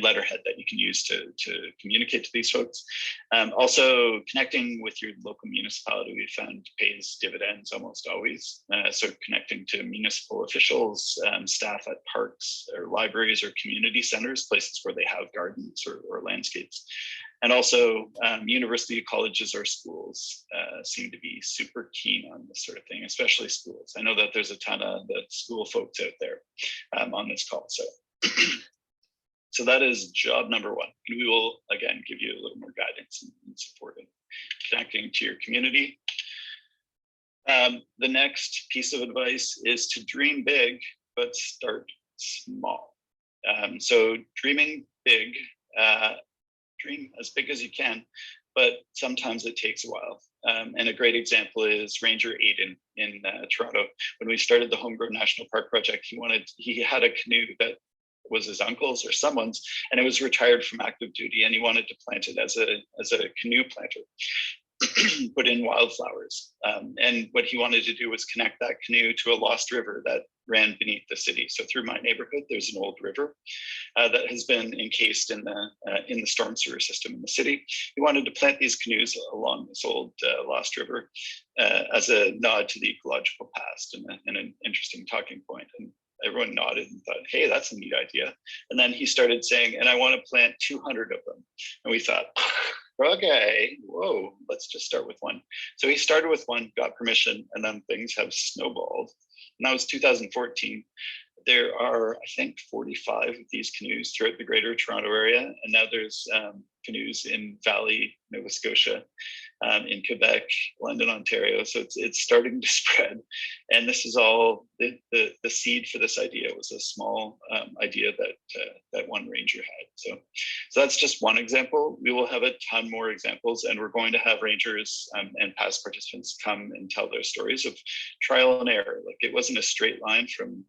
letterhead that you can use to communicate to these folks. Also, connecting with your local municipality, we found pays dividends almost always. So connecting to municipal officials, staff at parks or libraries or community centers, places where they have gardens or landscapes. And also university colleges or schools seem to be super keen on this sort of thing, especially schools. I know that there's a ton of the school folks out there on this call. So that is job number 1. And we will, again, give you a little more guidance and support in connecting to your community. The next piece of advice is to dream big, but start small. So dreaming big, dream as big as you can, but sometimes it takes a while. And a great example is Ranger Aiden in Toronto. When we started the Homegrown National Park project, he had a canoe that was his uncle's or someone's, and it was retired from active duty, and he wanted to plant it as a canoe planter. put in wildflowers. And what he wanted to do was connect that canoe to a lost river that ran beneath the city. So through my neighborhood, there's an old river that has been encased in the storm sewer system in the city. He wanted to plant these canoes along this old lost river as a nod to the ecological past and an interesting talking point. And everyone nodded and thought, hey, that's a neat idea. And then he started saying, and I want to plant 200 of them. And we thought, okay, whoa, let's just start with one. So he started with one, got permission, and then things have snowballed. And that was 2014. There are, I think, 45 of these canoes throughout the greater Toronto area. And now there's canoes in Valley, Nova Scotia, in Quebec, London, Ontario. So it's starting to spread. And this is all, the seed for this idea was a small idea that one ranger had. So that's just one example. We will have a ton more examples, and we're going to have rangers and past participants come and tell their stories of trial and error. Like, it wasn't a straight line from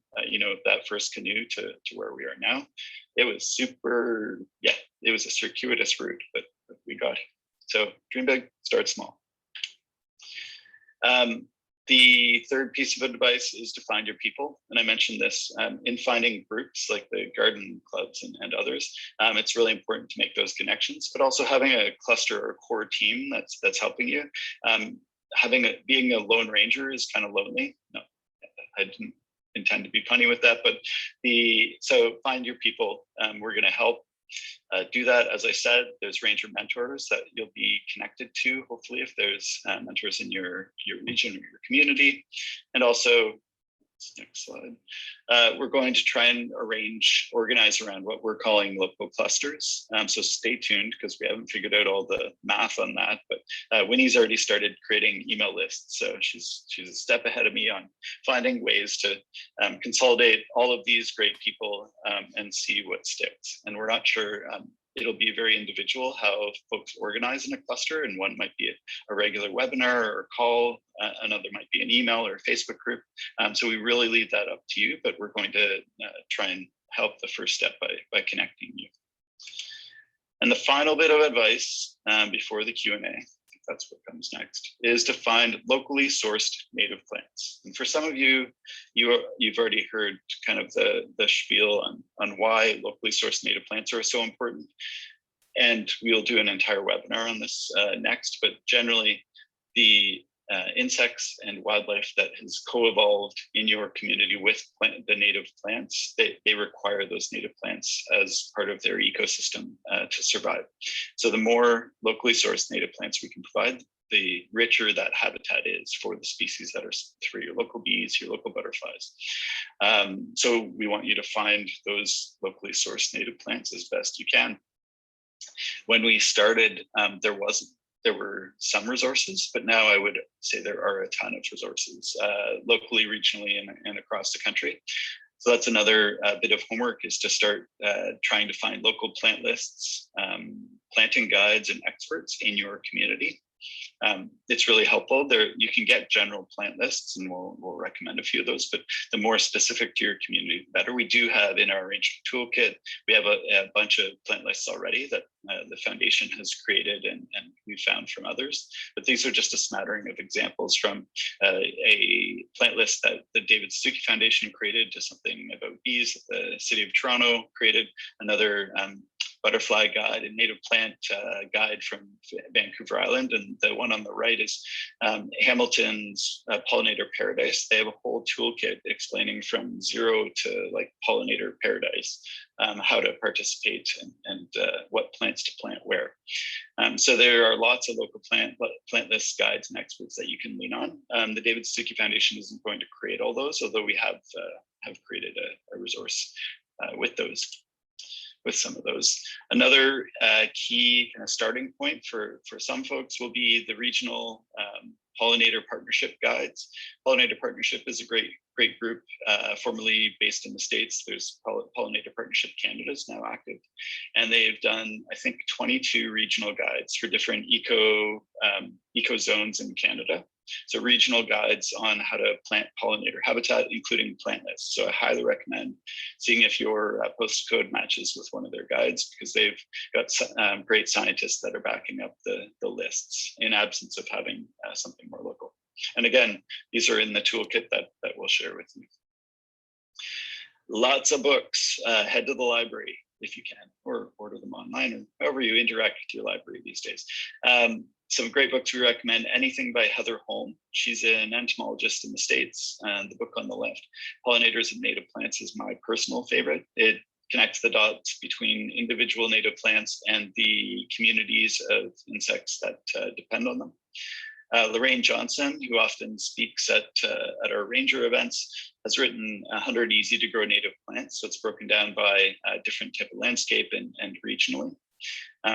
that first canoe to where we are now. It was super, it was a circuitous route, but we got it. So dream big, start small. The third piece of advice is to find your people. And I mentioned this in finding groups like the garden clubs and others. It's really important to make those connections, but also having a cluster or core team that's helping you. Being a lone ranger is kind of lonely. No, I didn't intend to be punny with that, but so find your people. We're going to help do that. As I said, there's ranger mentors that you'll be connected to, hopefully, if there's mentors in your region or your community. And also, next slide, we're going to try and organize around what we're calling local clusters. So stay tuned, because we haven't figured out all the math on that, but Winnie's already started creating email lists. So she's a step ahead of me on finding ways to consolidate all of these great people and see what sticks. And we're not sure, it'll be very individual how folks organize in a cluster, and one might be a regular webinar or a call, another might be an email or a Facebook group. So we really leave that up to you, but we're going to try and help the first step by connecting you. And the final bit of advice before the Q&A, that's what comes next, is to find locally sourced native plants. And for some of you, you've already heard kind of the spiel on why locally sourced native plants are so important. And we'll do an entire webinar on this next, but generally the insects and wildlife that has co-evolved in your community with the native plants, they require those native plants as part of their ecosystem to survive. So the more locally sourced native plants we can provide, the richer that habitat is for the species that are for your local bees, your local butterflies. So we want you to find those locally sourced native plants as best you can. When we started, there were some resources, but now I would say there are a ton of resources locally, regionally, and across the country. So that's another bit of homework, is to start trying to find local plant lists, planting guides, and experts in your community. It's really helpful. You can get general plant lists, and we'll recommend a few of those, but the more specific to your community, the better. We do have in our Ranger Toolkit, we have a bunch of plant lists already that the foundation has created and we found from others. But these are just a smattering of examples, from a plant list that the David Suzuki Foundation created to something about bees that the City of Toronto created, another butterfly guide and native plant guide from Vancouver Island. And the one on the right is Hamilton's Pollinator Paradise. They have a whole toolkit explaining from zero to like pollinator paradise, how to participate and what plants to plant where. So there are lots of local plant list guides and experts that you can lean on. The David Suzuki Foundation isn't going to create all those, although we have created a resource with some of those. Another key kind of starting point for some folks will be the regional pollinator partnership guides. Pollinator Partnership is a great group, formerly based in the States. There's Pollinator Partnership Canada is now active, and they've done, I think, 22 regional guides for different eco zones in Canada. So regional guides on how to plant pollinator habitat, including plant lists. So I highly recommend seeing if your postal code matches with one of their guides, because they've got great scientists that are backing up the lists in absence of having something more local. And again, these are in the toolkit that we'll share with you. Lots of books. Head to the library if you can, or order them online, or however you interact with your library these days. Some great books we recommend: anything by Heather Holm. She's an entomologist in the States. And the book on the left, Pollinators and Native Plants, is my personal favorite. It connects the dots between individual native plants and the communities of insects that depend on them. Lorraine Johnson, who often speaks at our ranger events, has written 100 easy to grow native plants. So it's broken down by different type of landscape and regionally.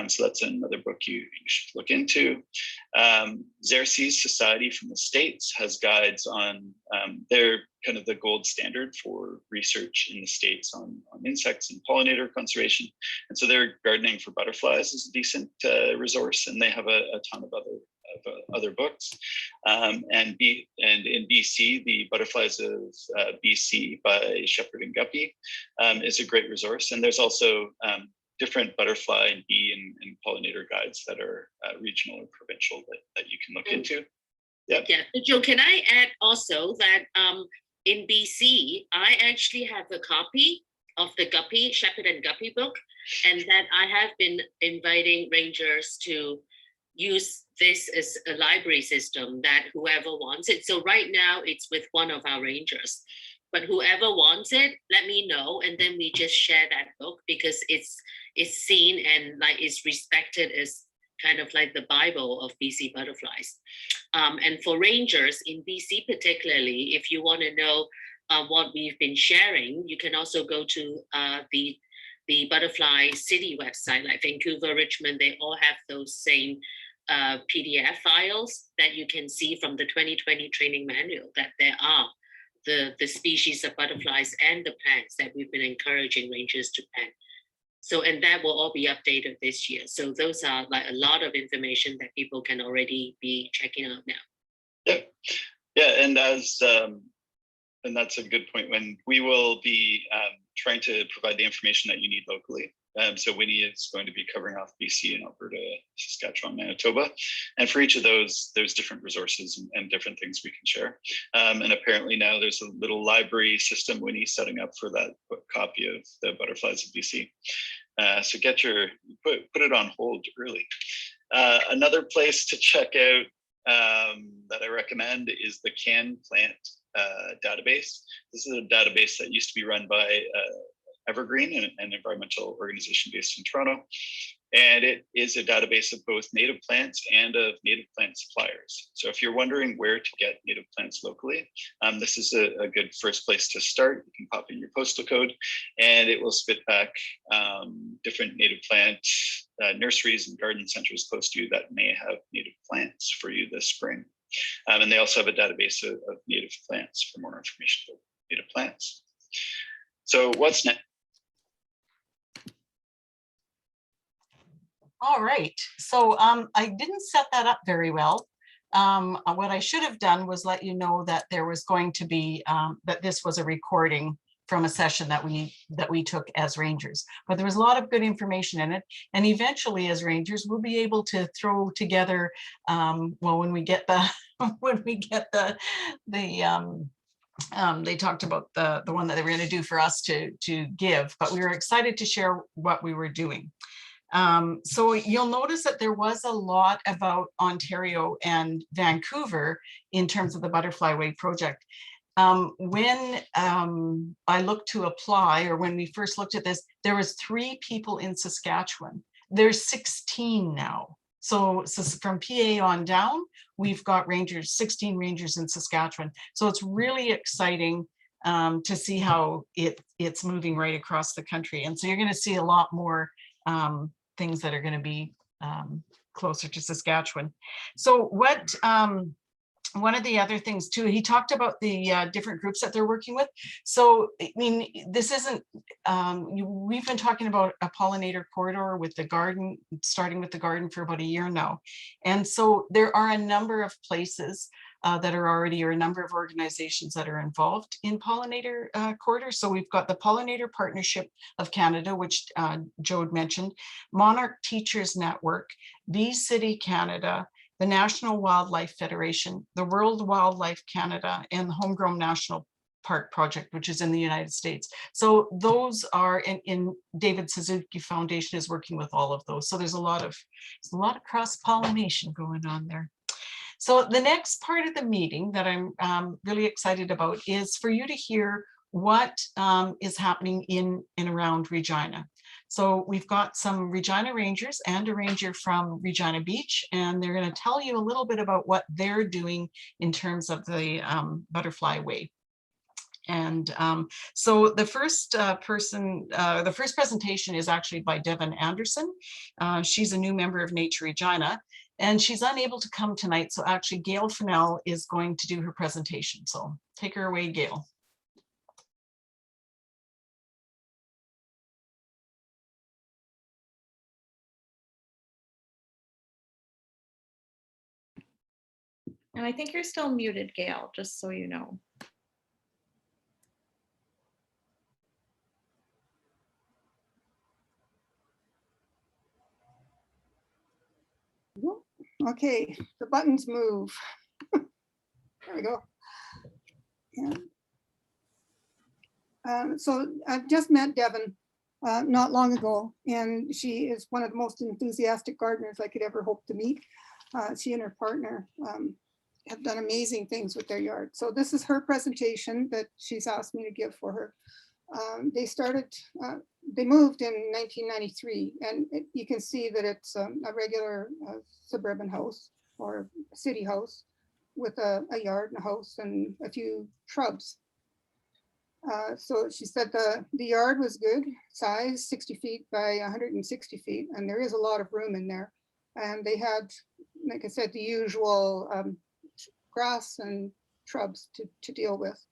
So that's another book you should look into. Xerces Society from the States has guides on, they're kind of the gold standard for research in the States on insects and pollinator conservation. And so their Gardening for Butterflies is a decent resource, and they have a ton of other books. And in BC, the Butterflies of BC by Shepherd and Guppy is a great resource. And there's also different butterfly and bee and pollinator guides that are regional or provincial that you can look into. Yeah. Joe, can I add also that in BC, I actually have a copy of the Guppy, Shepherd and Guppy book, and that I have been inviting rangers to use this as a library system, that whoever wants it. So right now it's with one of our rangers, but whoever wants it, let me know, and then we just share that book, because it's seen and like is respected as kind of like the Bible of BC butterflies. And for rangers in BC particularly, if you want to know what we've been sharing, you can also go to the Butterfly City website, like Vancouver, Richmond. They all have those same PDF files that you can see from the 2020 training manual, that there are the species of butterflies and the plants that we've been encouraging rangers to plant. So, and that will all be updated this year. So those are like a lot of information that people can already be checking out now. Yeah, and and that's a good point. When we will be trying to provide the information that you need locally. So Winnie is going to be covering off BC and Alberta, Saskatchewan, Manitoba. And for each of those, there's different resources and different things we can share. And apparently now there's a little library system Winnie's setting up for that copy of the Butterflies of BC. So put it on hold early. Another place to check out that I recommend is the Can Plant database. This is a database that used to be run by Evergreen, an environmental organization based in Toronto. And it is a database of both native plants and of native plant suppliers. So if you're wondering where to get native plants locally, this is a good first place to start. You can pop in your postal code and it will spit back different native plant nurseries and garden centers close to you that may have native plants for you this spring. And they also have a database of native plants for more information about native plants. So what's next? All right, so I didn't set that up very well. What I should have done was let you know that there was going to be, that this was a recording from a session that we took as rangers, but there was a lot of good information in it. And eventually as rangers, we'll be able to throw together, well, when we get the, they talked about the one that they were going to do for us to give, but we were excited to share what we were doing. So you'll notice that there was a lot about Ontario and Vancouver in terms of the Butterflyway project. When I looked to apply, or when we first looked at this, there was 3 people in Saskatchewan. There's 16 now. So from PA on down, we've got rangers, 16 rangers in Saskatchewan. So it's really exciting to see how it's moving right across the country. And so you're going to see a lot more things that are going to be closer to Saskatchewan. So what one of the other things too, he talked about the different groups that they're working with. So, I mean, this isn't, we've been talking about a pollinator corridor with the garden, starting with the garden for about a year now. And so there are a number of places that are already, or a number of organizations that are involved in pollinator corridors. So we've got the Pollinator Partnership of Canada, which Joe had mentioned, Monarch Teachers Network, Bee City Canada, the National Wildlife Federation, the World Wildlife Canada, and the Homegrown National Park Project, which is in the United States. So those are in David Suzuki Foundation is working with all of those. So there's a lot of cross-pollination going on there. So the next part of the meeting that I'm really excited about is for you to hear what is happening in and around Regina. So we've got some Regina Rangers and a ranger from Regina Beach, and they're going to tell you a little bit about what they're doing in terms of the Butterflyway. And so the first the first presentation is actually by Devin Anderson. She's a new member of Nature Regina, and she's unable to come tonight. So actually Gail Fennell is going to do her presentation. So take her away, Gail. And I think you're still muted, Gail, just so you know. Okay, the buttons move. There we go. Yeah. So I've just met Devin not long ago, and she is one of the most enthusiastic gardeners I could ever hope to meet. She and her partner have done amazing things with their yard. So this is her presentation that she's asked me to give for her. They moved in 1993, and you can see that it's a regular suburban house or city house with a yard and a house and a few shrubs. So she said the yard was good size, 60 feet by 160 feet, and there is a lot of room in there. And they had, like I said, the usual grass and shrubs to deal with.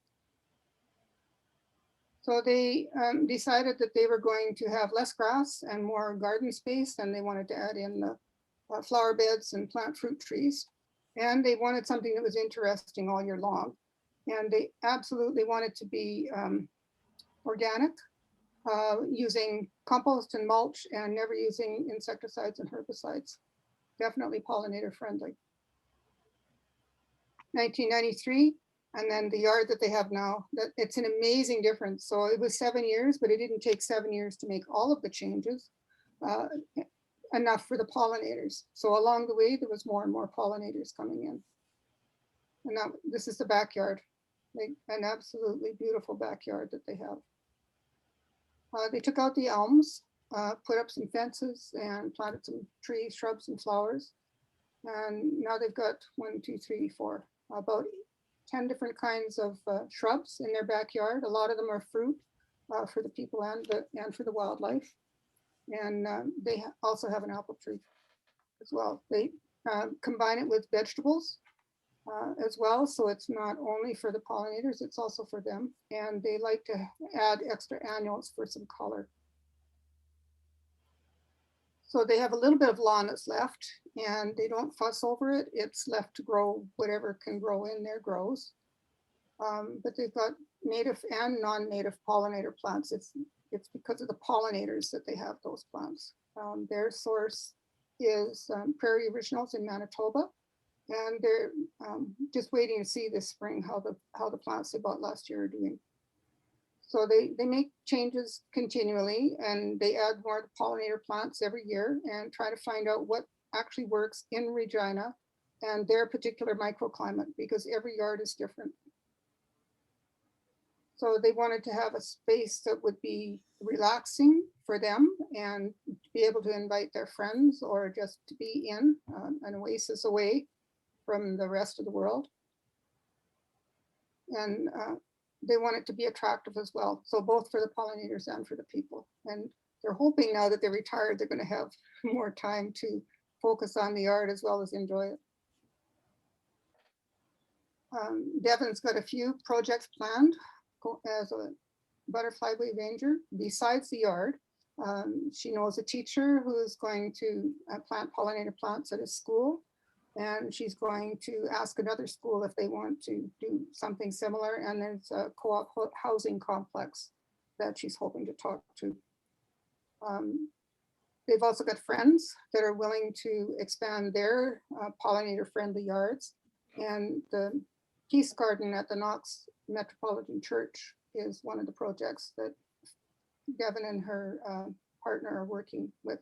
So they decided that they were going to have less grass and more garden space, and they wanted to add in the flower beds and plant fruit trees. And they wanted something that was interesting all year long. And they absolutely wanted to be organic, using compost and mulch and never using insecticides and herbicides. Definitely pollinator friendly. 1993. And then the yard that they have now, it's an amazing difference. So it was 7 years, but it didn't take 7 years to make all of the changes, enough for the pollinators. So along the way, there was more and more pollinators coming in. And now this is the backyard, like an absolutely beautiful backyard that they have. They took out the elms, put up some fences and planted some trees, shrubs and flowers. And now they've got 1, 2, 3, 4, about 10 different kinds of shrubs in their backyard. A lot of them are fruit for the people and for the wildlife. And they also have an apple tree as well. They combine it with vegetables as well. So it's not only for the pollinators, it's also for them. And they like to add extra annuals for some color. So they have a little bit of lawn that's left, and they don't fuss over it. It's left to grow, whatever can grow in there grows. But they've got native and non-native pollinator plants. It's because of the pollinators that they have those plants. Their source is Prairie Originals in Manitoba, and they're just waiting to see this spring how the plants they bought last year are doing. So they make changes continually, and they add more pollinator plants every year and try to find out what actually works in Regina and their particular microclimate, because every yard is different. So they wanted to have a space that would be relaxing for them and be able to invite their friends or just to be in an oasis away from the rest of the world. And they want it to be attractive as well. So both for the pollinators and for the people. And they're hoping now that they're retired, they're going to have more time to focus on the art as well as enjoy it. Devon's got a few projects planned as a Butterflyway ranger besides the yard. She knows a teacher who is going to plant pollinator plants at a school. And she's going to ask another school if they want to do something similar. And there's a co-op housing complex that she's hoping to talk to. They've also got friends that are willing to expand their pollinator-friendly yards. And the Peace Garden at the Knox Metropolitan Church is one of the projects that Devon and her partner are working with.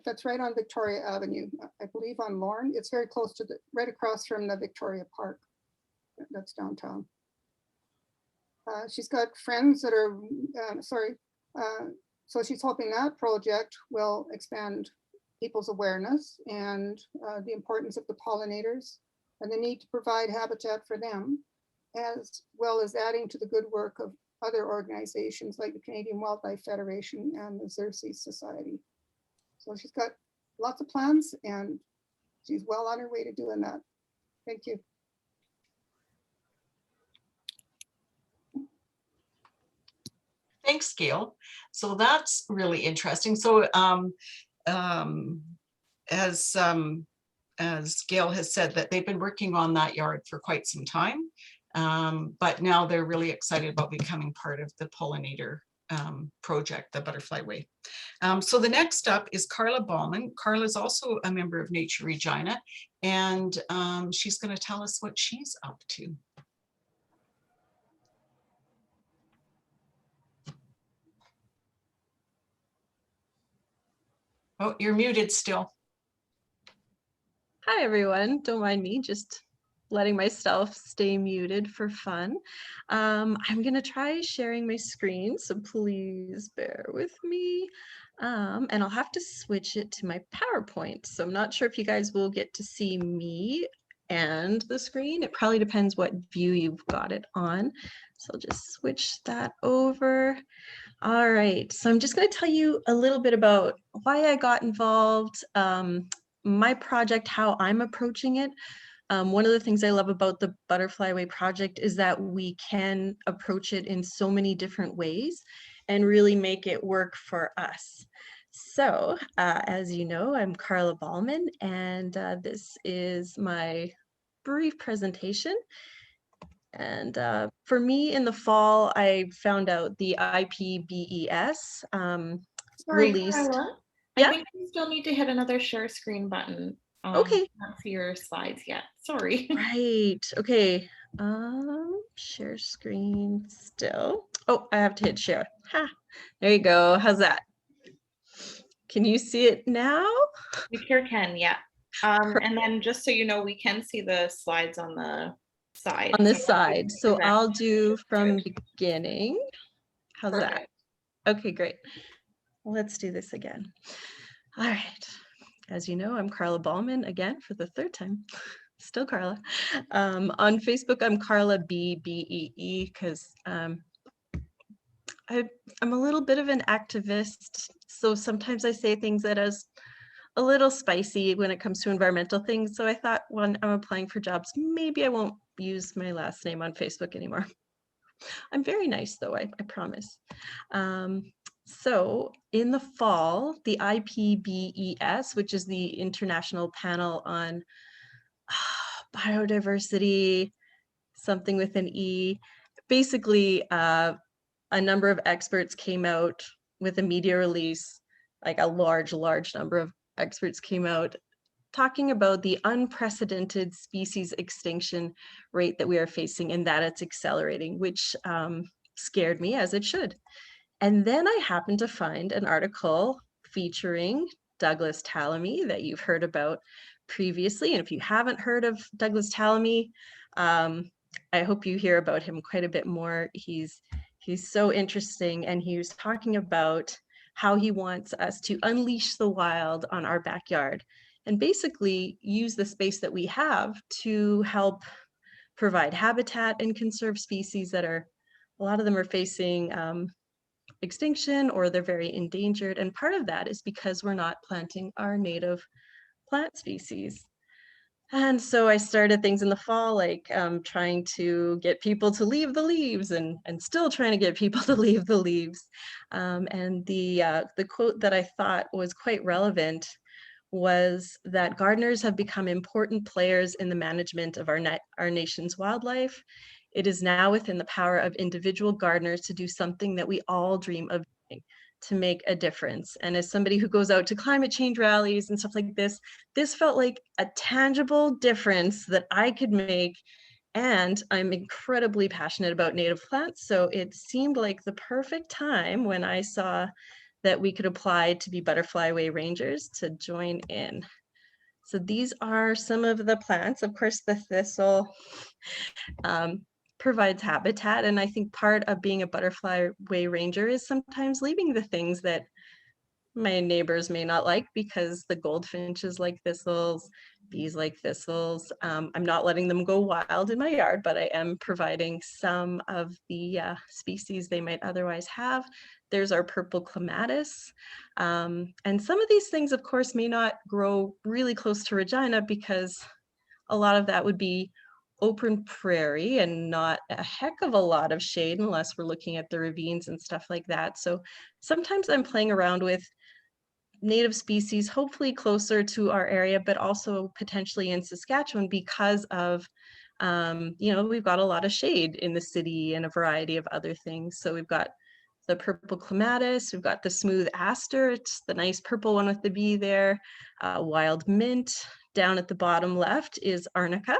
That's right on Victoria Avenue, I believe on Lorne. It's very close to right across from the Victoria Park. That's downtown. She's got friends that are, so she's hoping that project will expand people's awareness and the importance of the pollinators and the need to provide habitat for them, as well as adding to the good work of other organizations like the Canadian Wildlife Federation and the Xerces Society. So she's got lots of plans and she's well on her way to doing that. Thank you. Thanks, Gail. So that's really interesting. So as Gail has said, that they've been working on that yard for quite some time, but now they're really excited about becoming part of the pollinator project, the Butterflyway. So the next up is Carla Ballman. Carla is also a member of Nature Regina, and she's going to tell us what she's up to. Oh, you're muted still. Hi, everyone. Don't mind me, just letting myself stay muted for fun. I'm going to try sharing my screen, so please bear with me. And I'll have to switch it to my PowerPoint. So I'm not sure if you guys will get to see me and the screen. It probably depends what view you've got it on. So I'll just switch that over. All right, so I'm just going to tell you a little bit about why I got involved, my project, how I'm approaching it. One of the things I love about the Butterflyway project is that we can approach it in so many different ways and really make it work for us. So, as you know, I'm Carla Ballman, and this is my brief presentation. And for me, in the fall, I found out the IPBES released. Carla, Yeah? I think you still need to hit another share screen button. Okay. Not see your slides yet. Sorry. Right. Okay. Share screen still. Oh, I have to hit share. Ha. There you go. How's that? Can you see it now? We sure can, yeah. And then just so you know, we can see the slides on the side. On this side. So I'll do from beginning. How's that? Okay, great. Let's do this again. All right. As you know, I'm Carla Ballman again for the third time. Still Carla. On Facebook, I'm Carla BBEE because I'm a little bit of an activist. So sometimes I say things that is a little spicy when it comes to environmental things. So I thought when I'm applying for jobs, maybe I won't use my last name on Facebook anymore. I'm very nice though, I promise. So in the fall, the IPBES, which is the International Panel on Biodiversity, something with an E, basically a number of experts came out with a media release, like a large number of experts came out talking about the unprecedented species extinction rate that we are facing and that it's accelerating, which scared me, as it should. And then I happened to find an article featuring Douglas Tallamy that you've heard about previously. And if you haven't heard of Douglas Tallamy, I hope you hear about him quite a bit more. He's so interesting, and he was talking about how he wants us to unleash the wild on our backyard and basically use the space that we have to help provide habitat and conserve species that are, a lot of them are facing extinction or they're very endangered. And part of that is because we're not planting our native plant species. And so I started things in the fall, like trying to get people to leave the leaves, and still trying to get people to leave the leaves. And the quote that I thought was quite relevant was that gardeners have become important players in the management of our nation's wildlife. It is now within the power of individual gardeners to do something that we all dream of doing, to make a difference. And as somebody who goes out to climate change rallies and stuff like this felt like a tangible difference that I could make. And I'm incredibly passionate about native plants. So it seemed like the perfect time when I saw that we could apply to be Butterflyway Rangers to join in. So these are some of the plants. Of course, the thistle provides habitat. And I think part of being a Butterflyway Ranger is sometimes leaving the things that my neighbors may not like, because the goldfinches like thistles, bees like thistles. I'm not letting them go wild in my yard, but I am providing some of the species they might otherwise have. There's our purple clematis. And some of these things, of course, may not grow really close to Regina, because a lot of that would be open prairie and not a heck of a lot of shade unless we're looking at the ravines and stuff like that. So sometimes I'm playing around with native species, hopefully closer to our area, but also potentially in Saskatchewan, because of, we've got a lot of shade in the city and a variety of other things. So we've got the purple clematis, we've got the smooth aster, it's the nice purple one with the bee there, wild mint. Down at the bottom left is arnica.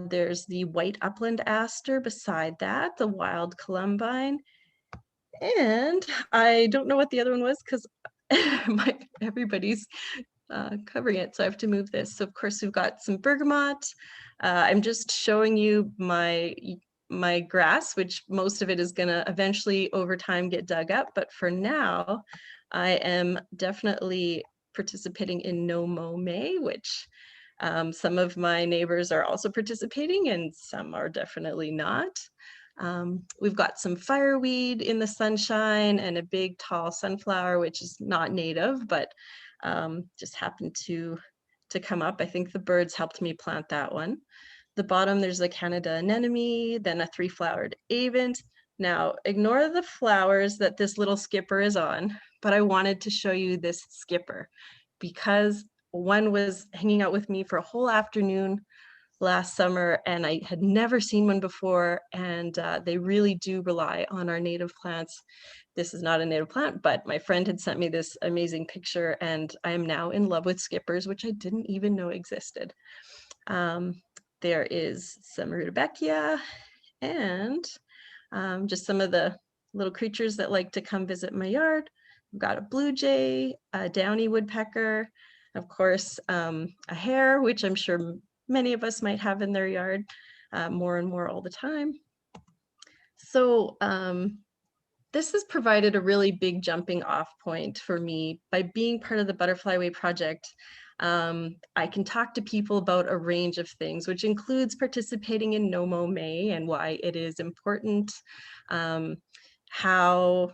There's the white upland aster beside that, the wild columbine. And I don't know what the other one was, because everybody's covering it, so I have to move this. So of course we've got some bergamot. I'm just showing you my grass, which most of it is gonna eventually over time get dug up, but for now I am definitely participating in No Mow May, which some of my neighbors are also participating and some are definitely not. We've got some fireweed in the sunshine and a big tall sunflower, which is not native, but just happened to come up. I think the birds helped me plant that one. The bottom, there's a Canada anemone, then a 3-flowered avent. Now, ignore the flowers that this little skipper is on, but I wanted to show you this skipper because one was hanging out with me for a whole afternoon last summer, and I had never seen one before, and they really do rely on our native plants. This is not a native plant, but my friend had sent me this amazing picture, and I am now in love with skippers, which I didn't even know existed. There is some rudbeckia, and just some of the little creatures that like to come visit my yard. I've got a blue jay, a downy woodpecker, of course, a hare, which I'm sure many of us might have in their yard more and more all the time. So this has provided a really big jumping off point for me. By being part of the Butterflyway project, I can talk to people about a range of things, which includes participating in No Mow May and why it is important, how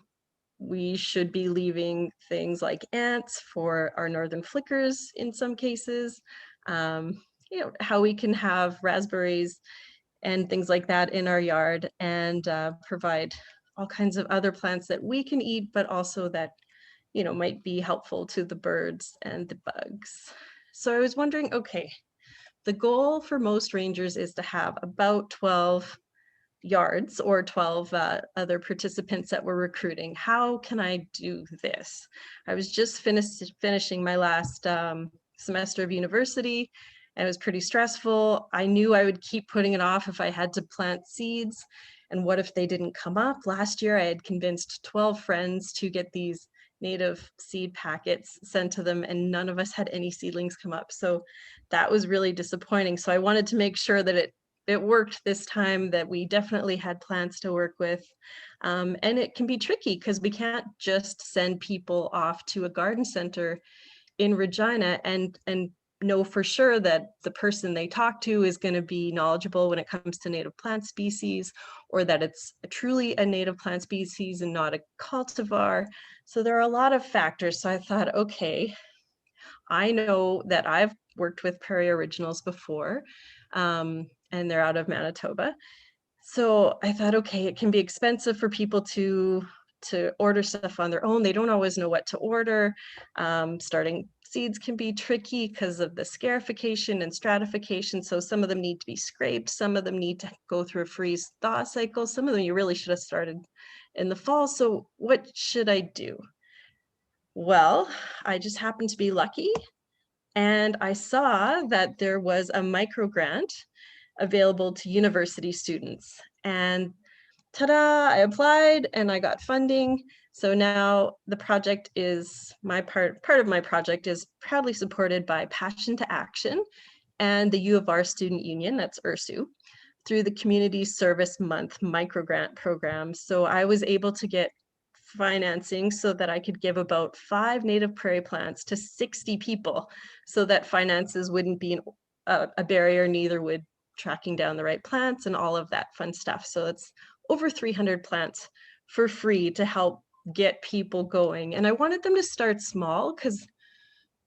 we should be leaving things like ants for our northern flickers in some cases, how we can have raspberries and things like that in our yard, and provide all kinds of other plants that we can eat, but also that, might be helpful to the birds and the bugs. So I was wondering, okay, the goal for most rangers is to have about 12 yards or 12 other participants that we're recruiting. How can I do this? I was just finishing my last semester of university, and it was pretty stressful. I knew I would keep putting it off if I had to plant seeds. And what if they didn't come up? Last year, I had convinced 12 friends to get these native seed packets sent to them, and none of us had any seedlings come up. So that was really disappointing. So I wanted to make sure that it worked this time, that we definitely had plants to work with. And it can be tricky because we can't just send people off to a garden center in Regina and know for sure that the person they talk to is going to be knowledgeable when it comes to native plant species, or that it's truly a native plant species and not a cultivar. So there are a lot of factors. So I thought, okay, I know that I've worked with Prairie Originals before, and they're out of Manitoba. So I thought, okay, it can be expensive for people to order stuff on their own. They don't always know what to order. Starting seeds can be tricky because of the scarification and stratification. So some of them need to be scraped. Some of them need to go through a freeze thaw cycle. Some of them you really should have started in the fall. So what should I do? Well, I just happened to be lucky, and I saw that there was a micro grant available to university students. And ta-da, I applied and I got funding. So now the project is, part of my project is proudly supported by Passion to Action and the U of R Student Union, that's URSU, through the Community Service Month microgrant program. So I was able to get financing so that I could give about 5 native prairie plants to 60 people, so that finances wouldn't be a barrier, neither would tracking down the right plants and all of that fun stuff. So it's over 300 plants for free to help get people going. And I wanted them to start small because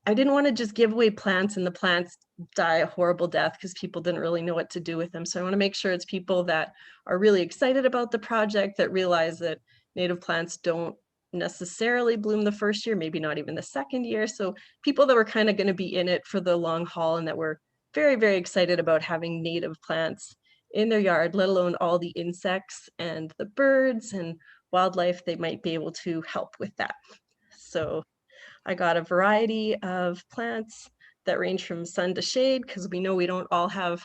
I didn't want to just give away plants and the plants die a horrible death because people didn't really know what to do with them. So I want to make sure it's people that are really excited about the project, that realize that native plants don't necessarily bloom the first year, maybe not even the second year. So people that were kind of going to be in it for the long haul and that were very, very excited about having native plants in their yard, let alone all the insects and the birds and wildlife they might be able to help with that. So I got a variety of plants that range from sun to shade, because we know we don't all have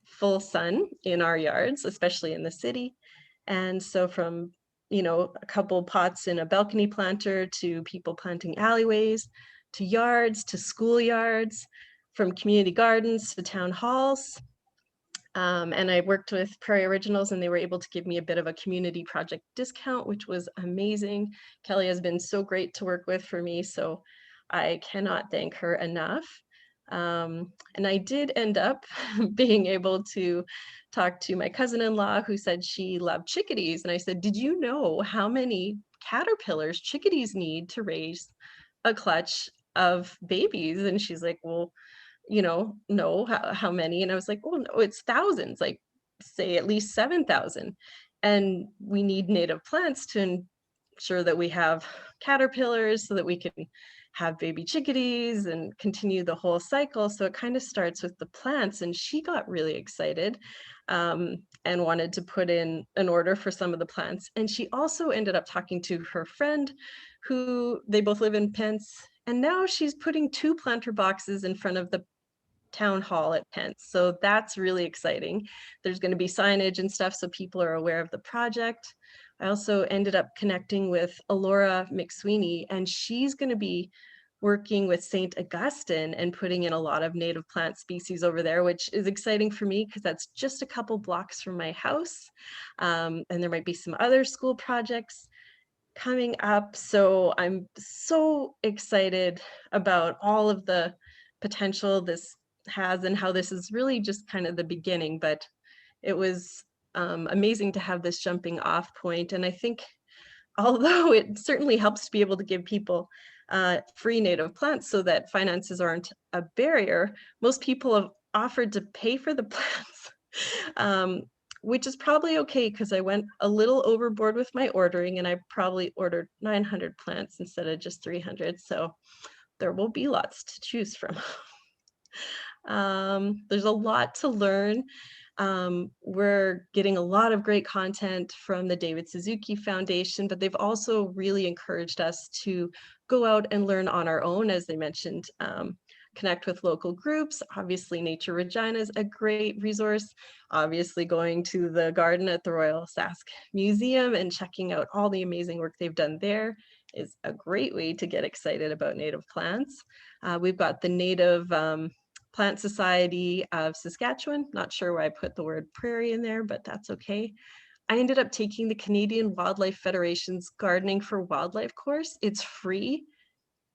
full sun in our yards, especially in the city. And so from, a couple pots in a balcony planter to people planting alleyways, to yards, to schoolyards, from community gardens to town halls. And I worked with Prairie Originals and they were able to give me a bit of a community project discount, which was amazing. Kelly has been so great to work with for me, so I cannot thank her enough. And I did end up being able to talk to my cousin-in-law who said she loved chickadees. And I said, did you know how many caterpillars chickadees need to raise a clutch of babies? And she's like, well, no, how many? And I was like, oh no, it's thousands, like say at least 7,000. And we need native plants to ensure that we have caterpillars so that we can have baby chickadees and continue the whole cycle. So it kind of starts with the plants. And she got really excited and wanted to put in an order for some of the plants. And she also ended up talking to her friend who they both live in Pence. And now she's putting 2 planter boxes in front of the town hall at Pence. So that's really exciting. There's going to be signage and stuff so people are aware of the project. I also ended up connecting with Alora McSweeney, and she's going to be working with St. Augustine and putting in a lot of native plant species over there, which is exciting for me because that's just a couple blocks from my house. And there might be some other school projects coming up. So I'm so excited about all of the potential this has and how this is really just kind of the beginning, but it was amazing to have this jumping off point. And I think although it certainly helps to be able to give people free native plants so that finances aren't a barrier, most people have offered to pay for the plants, which is probably okay because I went a little overboard with my ordering and I probably ordered 900 plants instead of just 300. So there will be lots to choose from. There's a lot to learn. We're getting a lot of great content from the David Suzuki Foundation, but they've also really encouraged us to go out and learn on our own, as they mentioned, connect with local groups. Obviously, Nature Regina is a great resource. Obviously, going to the garden at the Royal Sask Museum and checking out all the amazing work they've done there is a great way to get excited about native plants. We've got the Native Plant Society of Saskatchewan. Not sure why I put the word prairie in there, but that's okay. I ended up taking the Canadian Wildlife Federation's Gardening for Wildlife course. It's free.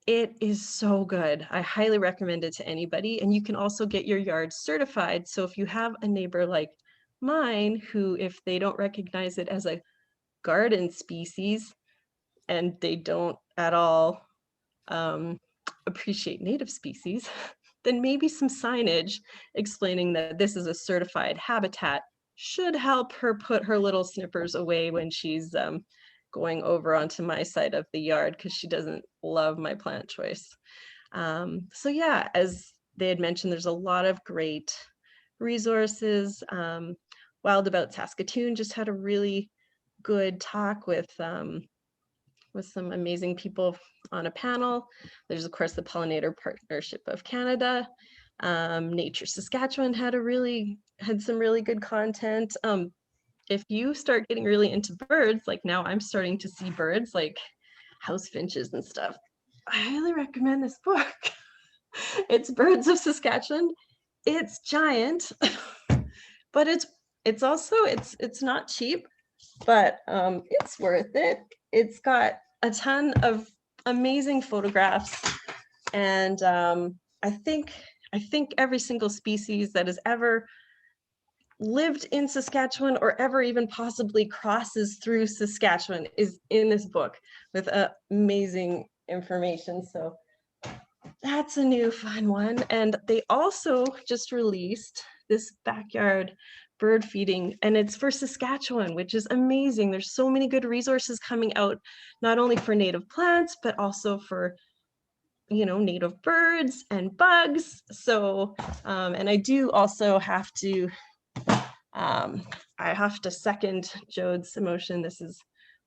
It is so good. I highly recommend it to anybody. And you can also get your yard certified. So if you have a neighbor like mine, who if they don't recognize it as a garden species, and they don't at all appreciate native species, then maybe some signage explaining that this is a certified habitat should help her put her little snippers away when she's going over onto my side of the yard, because she doesn't love my plant choice. So yeah, as they had mentioned, there's a lot of great resources. Wild About Saskatoon just had a really good talk with some amazing people on a panel. There's of course the Pollinator Partnership of Canada. Nature Saskatchewan had some really good content. If you start getting really into birds, like now I'm starting to see birds like house finches and stuff, I highly recommend this book. It's Birds of Saskatchewan. It's giant, but it's also it's not cheap, but it's worth it. It's got a ton of amazing photographs, and I think every single species that has ever lived in Saskatchewan or ever even possibly crosses through Saskatchewan is in this book with amazing information. So that's a new fun one. And they also just released this backyard bird feeding, and it's for Saskatchewan, which is amazing. There's so many good resources coming out, not only for native plants, but also for, you know, native birds and bugs. So, and I do also have to, I have to second Jode's emotion. This is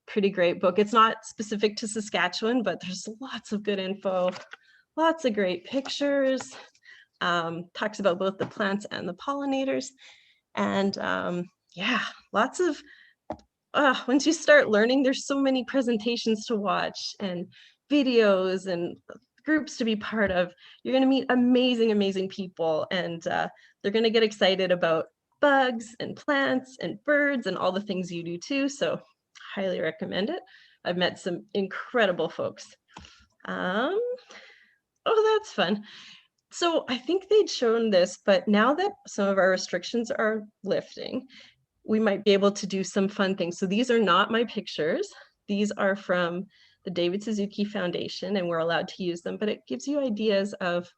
a pretty great book. It's not specific to Saskatchewan, but there's lots of good info, lots of great pictures, talks about both the plants and the pollinators. And yeah, lots of, once you start learning, there's so many presentations to watch and videos and groups to be part of. You're going to meet amazing, amazing people, and they're going to get excited about bugs and plants and birds and all the things you do too. So highly recommend it. I've met some incredible folks. Oh, that's fun. So I think they'd shown this, but now that some of our restrictions are lifting, we might be able to do some fun things. So these are not my pictures. These are from the David Suzuki Foundation, and we're allowed to use them, but it gives you ideas of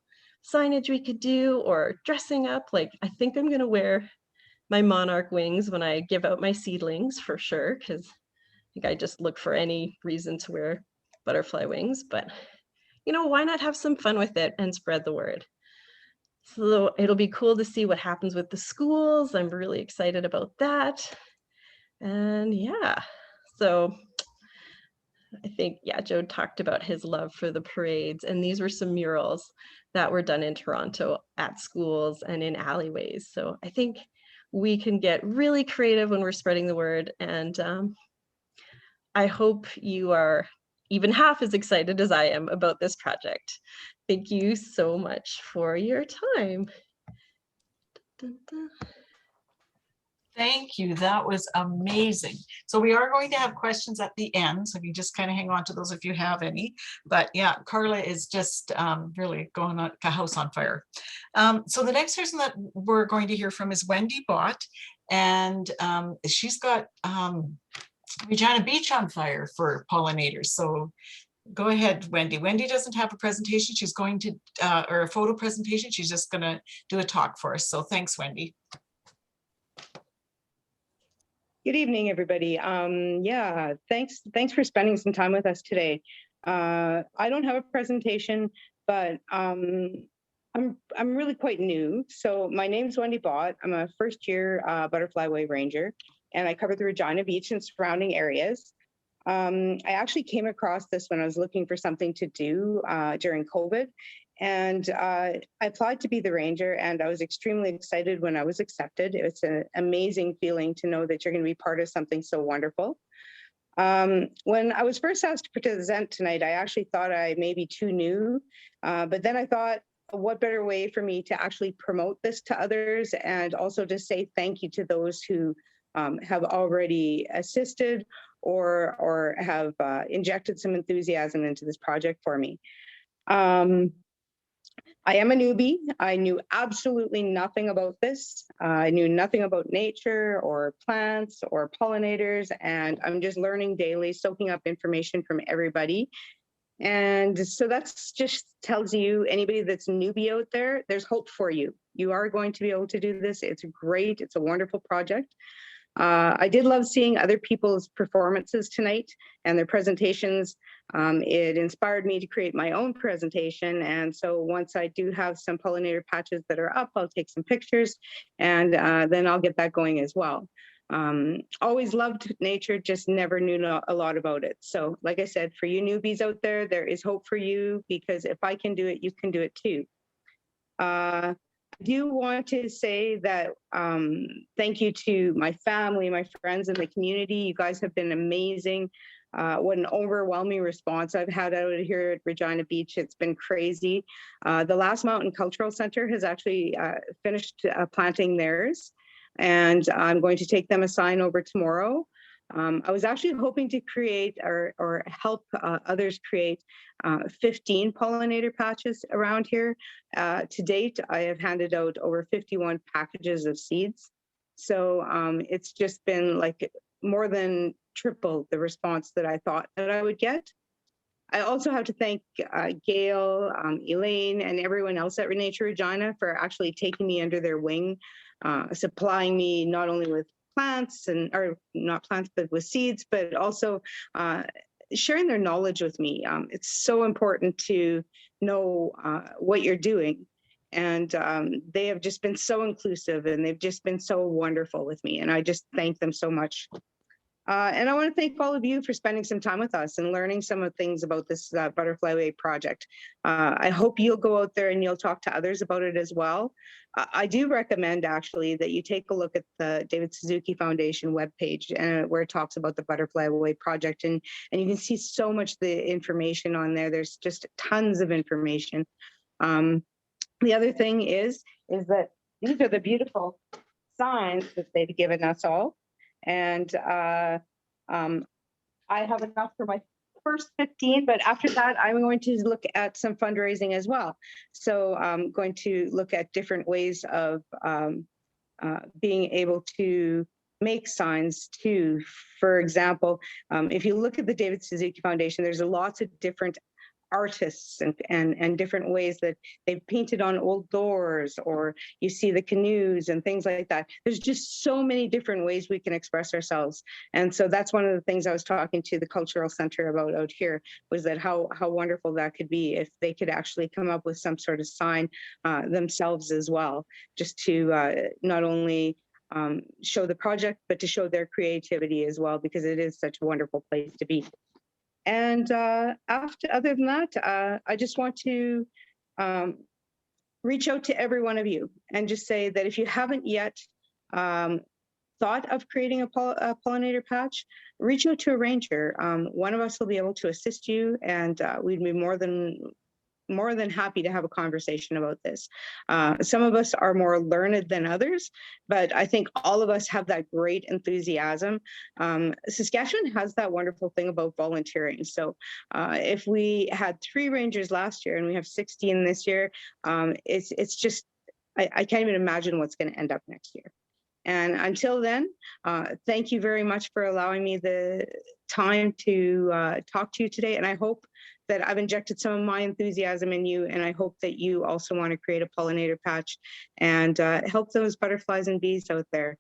signage we could do or dressing up. Like, I think I'm gonna wear my monarch wings when I give out my seedlings for sure, because I think I just look for any reason to wear butterfly wings, but you know, why not have some fun with it and spread the word? So it'll be cool to see what happens with the schools. I'm really excited about that. And yeah, so I think, yeah, Joe talked about his love for the parades, and these were some murals that were done in Toronto at schools and in alleyways. So I think we can get really creative when we're spreading the word, and I hope you are even half as excited as I am about this project. Thank you so much for your time. Dun, dun. Thank you. That was amazing. So we are going to have questions at the end. So if you just kind of hang on to those if you have any. But yeah, Carla is just really going on a house on fire. So the next person that we're going to hear from is Wendy Bott. And she's got Regina Beach on fire for pollinators. So go ahead, Wendy. Wendy doesn't have a presentation. She's going to, or a photo presentation. She's just going to do a talk for us. So thanks, Wendy. Good evening, everybody. Yeah, thanks for spending some time with us today. I don't have a presentation, but I'm really quite new. So my name's Wendy Bott. I'm a first-year Butterflyway ranger, and I cover the Regina Beach and surrounding areas. I actually came across this when I was looking for something to do during COVID. And I applied to be the ranger, and I was extremely excited when I was accepted. It's an amazing feeling to know that you're going to be part of something so wonderful. When I was first asked to present tonight, I actually thought I may be too new, but then I thought, what better way for me to actually promote this to others, and also to say thank you to those who have already assisted or have injected some enthusiasm into this project for me. I am a newbie. I knew absolutely nothing about this. I knew nothing about nature or plants or pollinators, and I'm just learning daily, soaking up information from everybody. And so that's just tells you, anybody that's newbie out there, there's hope for you. You are going to be able to do this. It's great. It's a wonderful project. I did love seeing other people's performances tonight and their presentations. It inspired me to create my own presentation. And so once I do have some pollinator patches that are up, I'll take some pictures, and then I'll get that going as well. Always loved nature, just never knew a lot about it. So like I said, for you newbies out there, there is hope for you, because if I can do it, you can do it too. I do want to say that thank you to my family, my friends in the community. You guys have been amazing. What an overwhelming response I've had out here at Regina Beach. It's been crazy. The Last Mountain Cultural Center has actually finished planting theirs, and I'm going to take them a sign over tomorrow. I was actually hoping to create or help others create 15 pollinator patches around here. To date, I have handed out over 51 packages of seeds. So it's just been like more than triple the response that I thought that I would get. I also have to thank Gail, Elaine, and everyone else at Nature Regina for actually taking me under their wing, supplying me not only with plants or not plants, but with seeds, but also sharing their knowledge with me. It's so important to know what you're doing. And they have just been so inclusive, and they've just been so wonderful with me. And I just thank them so much. And I want to thank all of you for spending some time with us and learning some of the things about this Butterflyway project. I hope you'll go out there and you'll talk to others about it as well. I do recommend actually that you take a look at the David Suzuki Foundation webpage where it talks about the Butterflyway project, and you can see so much the information on there. There's just tons of information. The other thing is that these are the beautiful signs that they've given us all. And I have enough for my first 15, but after that, I'm going to look at some fundraising as well. So I'm going to look at different ways of being able to make signs too. For example, if you look at the David Suzuki Foundation, there's lots of different artists and different ways that they've painted on old doors, or you see the canoes and things like that. There's just so many different ways we can express ourselves. And so that's one of the things I was talking to the cultural center about out here, was that how wonderful that could be if they could actually come up with some sort of sign themselves as well, just to not only show the project, but to show their creativity as well, because it is such a wonderful place to be. And other than that, I just want to reach out to every one of you and just say that if you haven't yet thought of creating a pollinator patch, reach out to a ranger. One of us will be able to assist you, and we'd be more than happy to have a conversation about this. Some of us are more learned than others, but I think all of us have that great enthusiasm. Saskatchewan has that wonderful thing about volunteering. So if we had 3 rangers last year and we have 16 this year, it's just, I can't even imagine what's going to end up next year. And until then, thank you very much for allowing me the time to talk to you today. And I hope that I've injected some of my enthusiasm in you, and I hope that you also want to create a pollinator patch and help those butterflies and bees out there.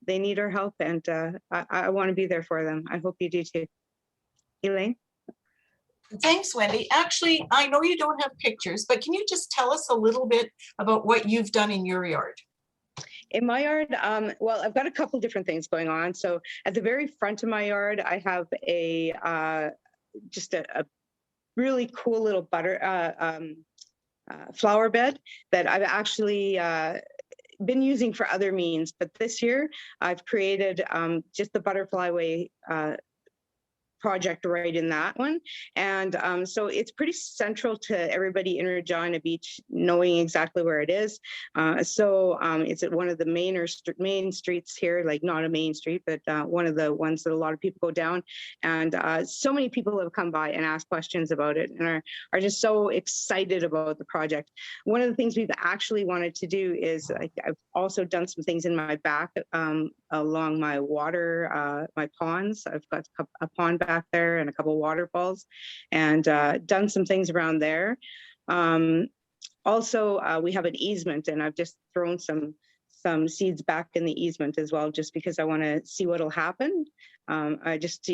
They need our help, and I want to be there for them. I hope you do too. Elaine? Thanks, Wendy. Actually, I know you don't have pictures, but can you just tell us a little bit about what you've done in your yard? In my yard, well, I've got a couple different things going on. So at the very front of my yard, I have just a really cool little flower bed that I've actually been using for other means. But this year, I've created just the Butterflyway project right in that one. And so it's pretty central to everybody in Regina Beach knowing exactly where it is. So it's at one of the main streets here, like not a main street, but one of the ones that a lot of people go down. And so many people have come by and asked questions about it and are just so excited about the project. One of the things we've actually wanted to do is I've also done some things in my back along my water, my ponds. I've got a pond back back there and a couple waterfalls, and done some things around there. Also, we have an easement, and I've just thrown some seeds back in the easement as well, just because I want to see what'll happen. I just,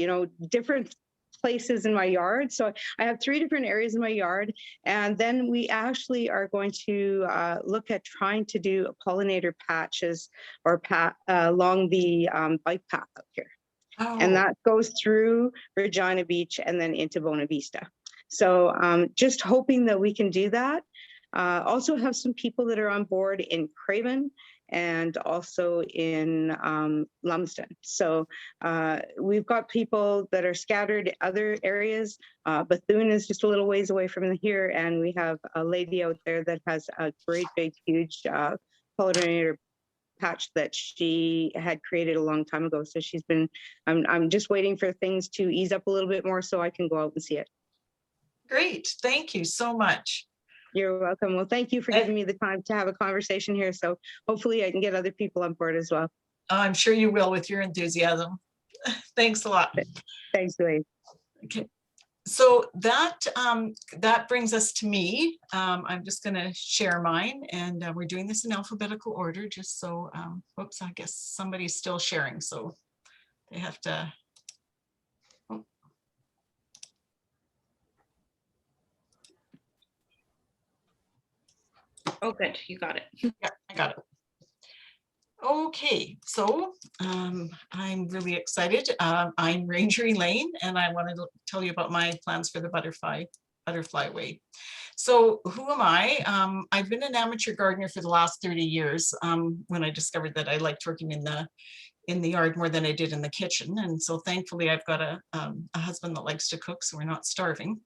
different places in my yard. So I have 3 different areas in my yard. And then we actually are going to look at trying to do pollinator patches or along the bike path up here. And that goes through Regina Beach and then into Bona Vista. So just hoping that we can do that. Also have some people that are on board in Craven and also in Lumsden. So we've got people that are scattered other areas. Bethune is just a little ways away from here, and we have a lady out there that has a great big huge pollinator patch that she had created a long time ago. So she's been, I'm just waiting for things to ease up a little bit more so I can go out and see it. Great, thank you so much. You're welcome. Well, thank you for giving me the time to have a conversation here. So hopefully I can get other people on board as well. I'm sure you will with your enthusiasm. Thanks a lot. Thanks, Louise. Okay, so that brings us to me. I'm just going to share mine, and we're doing this in alphabetical order, just so, whoops, I guess somebody's still sharing, so they have to. Oh, good. You got it. Yeah, I got it. Okay, so I'm really excited. I'm Ranger Elaine, and I wanted to tell you about my plans for the Butterflyway. So who am I? I've been an amateur gardener for the last 30 years when I discovered that I liked working in the yard more than I did in the kitchen. And so thankfully I've got a husband that likes to cook, so we're not starving.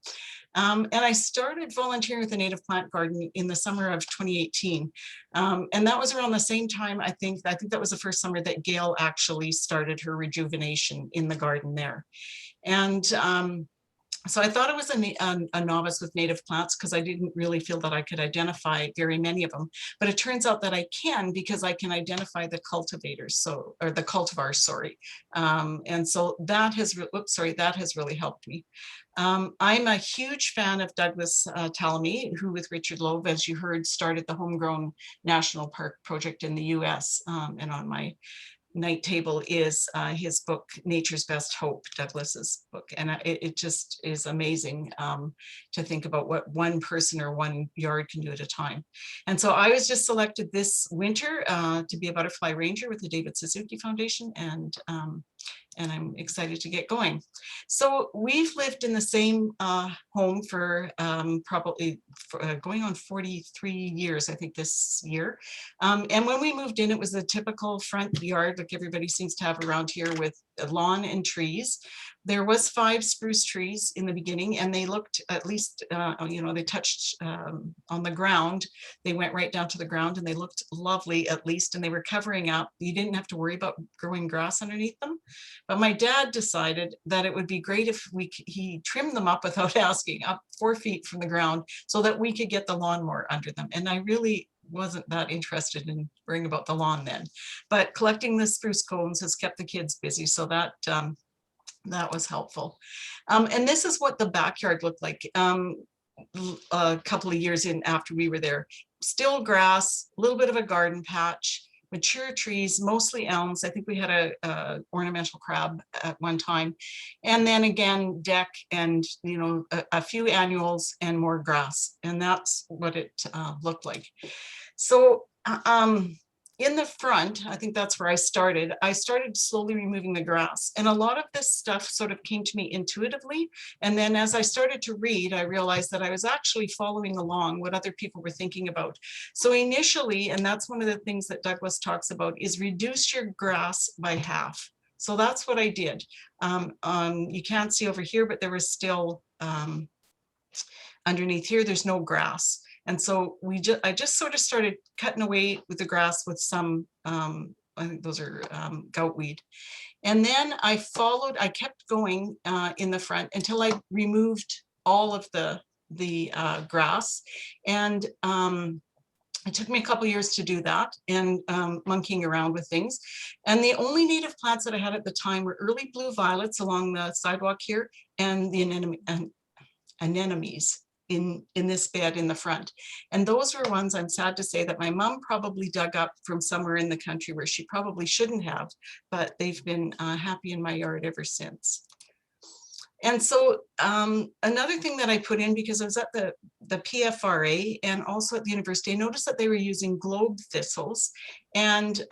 And I started volunteering with the Native Plant Garden in the summer of 2018. And that was around the same time, I think that was the first summer that Gail actually started her rejuvenation in the garden there. And so I thought I was a novice with native plants because I didn't really feel that I could identify very many of them. But it turns out that I can, because I can identify the cultivators, or the cultivars, sorry. And so that has, that has really helped me. I'm a huge fan of Douglas Tallamy, who with Richard Loeb, as you heard, started the Homegrown National Park project in the US. And on my night table is his book, Nature's Best Hope, Douglas's book. And it just is amazing to think about what one person or one yard can do at a time. And so I was just selected this winter to be a butterfly ranger with the David Suzuki Foundation, and I'm excited to get going. So we've lived in the same home for probably going on 43 years, I think, this year. And when we moved in, it was a typical front yard like everybody seems to have around here, with a lawn and trees. There was 5 spruce trees in the beginning, and they looked, at least, they touched on the ground. They went right down to the ground, and they looked lovely, at least, and they were covering up. You didn't have to worry about growing grass underneath them. But my dad decided that it would be great if he trimmed them up without asking, up 4 feet from the ground, so that we could get the lawnmower under them. And I really wasn't that interested in worrying about the lawn then. But collecting the spruce cones has kept the kids busy, so that was helpful. And this is what the backyard looked like a couple of years in after we were there. Still grass, a little bit of a garden patch, mature trees, mostly elms. I think we had a ornamental crab at one time. And then again, deck and, a few annuals and more grass. And that's what it looked like. So in the front, I think that's where I started slowly removing the grass. And a lot of this stuff sort of came to me intuitively. And then as I started to read, I realized that I was actually following along what other people were thinking about. So initially, and that's one of the things that Douglas talks about, is reduce your grass by half. So that's what I did. You can't see over here, but there was still underneath here, there's no grass. And so I just sort of started cutting away with the grass with some, I think those are goutweed. And then I kept going in the front until I removed all of the grass. And It took me a couple years to do that and monkeying around with things. And the only native plants that I had at the time were early blue violets along the sidewalk here and the anemones in this bed in the front. And those were ones, I'm sad to say, that my mom probably dug up from somewhere in the country where she probably shouldn't have, but they've been happy in my yard ever since. And so another thing that I put in, because I was at the PFRA and also at the university, I noticed that they were using globe thistles and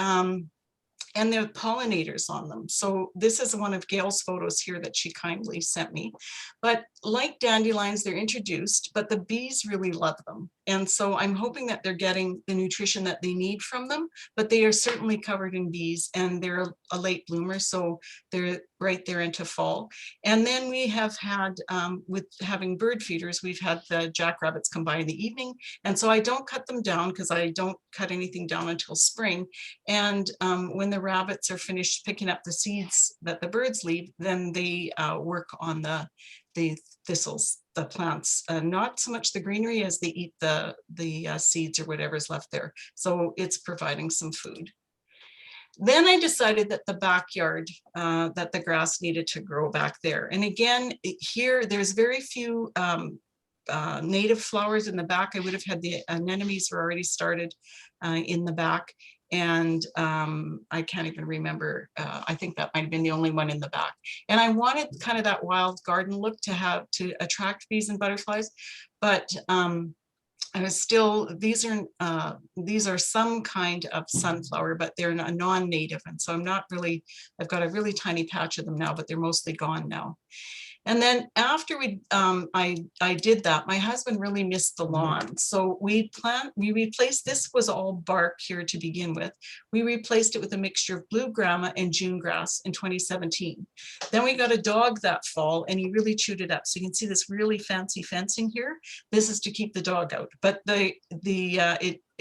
there are pollinators on them. So this is one of Gail's photos here that she kindly sent me. But like dandelions, they're introduced, but the bees really love them. And so I'm hoping that they're getting the nutrition that they need from them, but they are certainly covered in bees and they're a late bloomer. So they're right there into fall. And then we have had, with having bird feeders, we've had the jackrabbits come by in the evening. And so I don't cut them down because I don't cut anything down until spring. And when the rabbits are finished picking up the seeds that the birds leave, then they work on the thistles, the plants, not so much the greenery as they eat the seeds or whatever's left there. So it's providing some food. Then I decided that the backyard, that the grass needed to grow back there. And again, here, there's very few native flowers in the back. I would have had the anemones were already started in the back. And I can't even remember, I think that might have been the only one in the back. And I wanted kind of that wild garden look to attract bees and butterflies, but I was still, these are some kind of sunflower, but they're a non-native. And so I'm not really, I've got a really tiny patch of them now, but they're mostly gone now. And then after I did that, my husband really missed the lawn. So we replaced, this was all bark here to begin with. We replaced it with a mixture of blue grama and June grass in 2017. Then we got a dog that fall and he really chewed it up. So you can see this really fancy fencing here. This is to keep the dog out. But it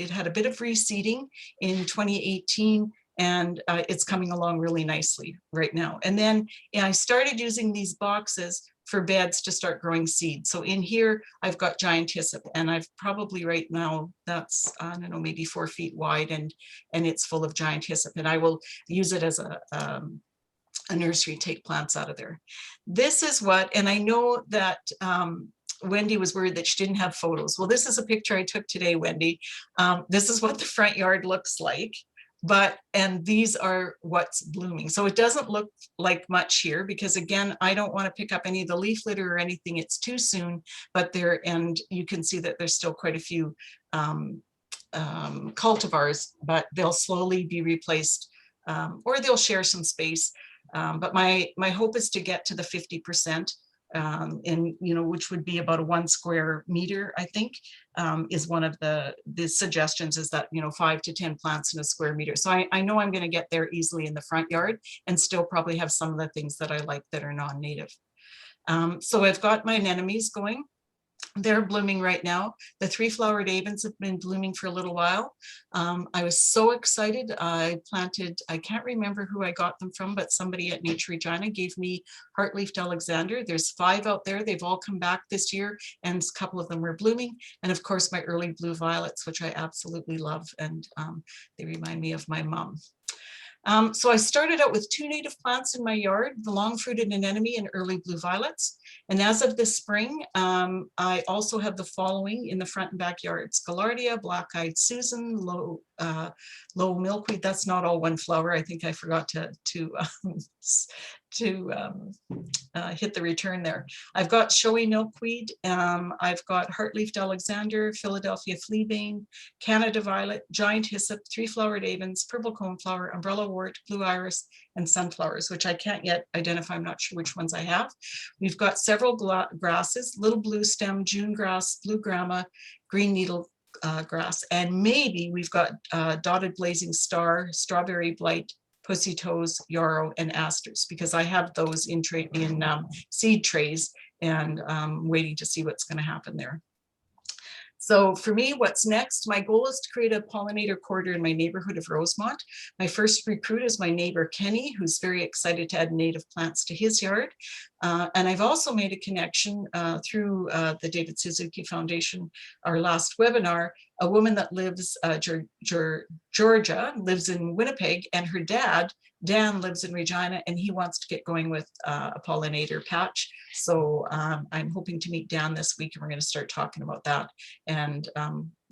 had a bit of reseeding in 2018. And it's coming along really nicely right now. And then I started using these boxes for beds to start growing seeds. So in here, I've got giant hyssop and I've probably right now, that's, I don't know, maybe 4 feet wide and it's full of giant hyssop. And I will use it as a nursery, take plants out of there. This is what, and I know that Wendy was worried that she didn't have photos. Well, this is a picture I took today, Wendy. This is what the front yard looks like. And these are what's blooming. So it doesn't look like much here because again, I don't want to pick up any of the leaf litter or anything. It's too soon, but and you can see that there's still quite a few cultivars, but they'll slowly be replaced or they'll share some space. But my hope is to get to the 50%. And which would be about a 1 square meter, I think, is one of the suggestions is that 5 to 10 plants in a square meter. So I know I'm going to get there easily in the front yard and still probably have some of the things that I like that are non-native. So I've got my anemones going. They're blooming right now. The 3-flowered avens have been blooming for a little while. I was so excited. I planted, I can't remember who I got them from, but somebody at Nature Regina gave me heart-leafed Alexander. There's 5 out there. They've all come back this year and a couple of them are blooming. And of course, my early blue violets, which I absolutely love. And they remind me of my mom. So I started out with 2 native plants in my yard, the long-fruited anemone and early blue violets. And as of this spring, I also have the following in the front and backyards: Gaillardia, Black-Eyed Susan, low milkweed. That's not all one flower. I think I forgot to hit the return there. I've got showy milkweed. I've got heart-leafed Alexander, Philadelphia fleabane, Canada violet, giant hyssop, 3-flowered avens, purple coneflower, umbrella wort, blue iris, and sunflowers, which I can't yet identify. I'm not sure which ones I have. We've got several grasses: little blue stem, June grass, blue grama, green needle grass, and maybe we've got dotted blazing star, strawberry blight, pussy toes, yarrow, and asters, because I have those in seed trays and waiting to see what's going to happen there. So for me, what's next? My goal is to create a pollinator corridor in my neighborhood of Rosemont. My first recruit is my neighbor, Kenny, who's very excited to add native plants to his yard. And I've also made a connection through the David Suzuki Foundation, our last webinar, a woman that lives, Georgia, lives in Winnipeg, and her dad, Dan, lives in Regina, and he wants to get going with a pollinator patch. So I'm hoping to meet Dan this week, and we're going to start talking about that, and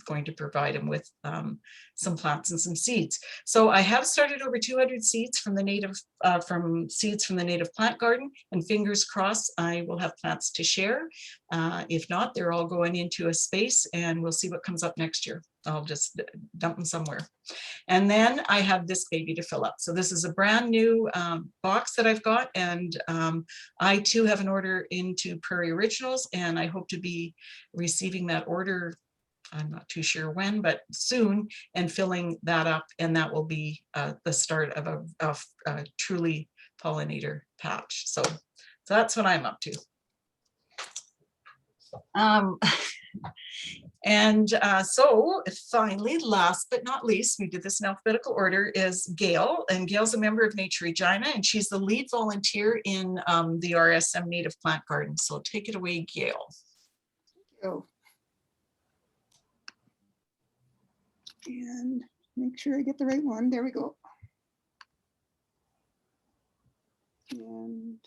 going to provide him with some plants and some seeds. So I have started over 200 seeds from the native plant garden, and fingers crossed I will have plants to share. If not, they're all going into a space, and we'll see what comes up next year. I'll just dump them somewhere. And then I have this baby to fill up. So this is a brand new box that I've got, and I too have an order into Prairie Originals, and I hope to be receiving that order, I'm not too sure when, but soon, and filling that up, and that will be the start of a truly pollinator patch. So that's what I'm up to. So finally, last but not least, we did this in alphabetical order, is Gail, and Gail's a member of Nature Regina, and she's the lead volunteer in the RSM Native Plant Garden. So take it away, Gail. Go. And make sure I get the right one. There we go. And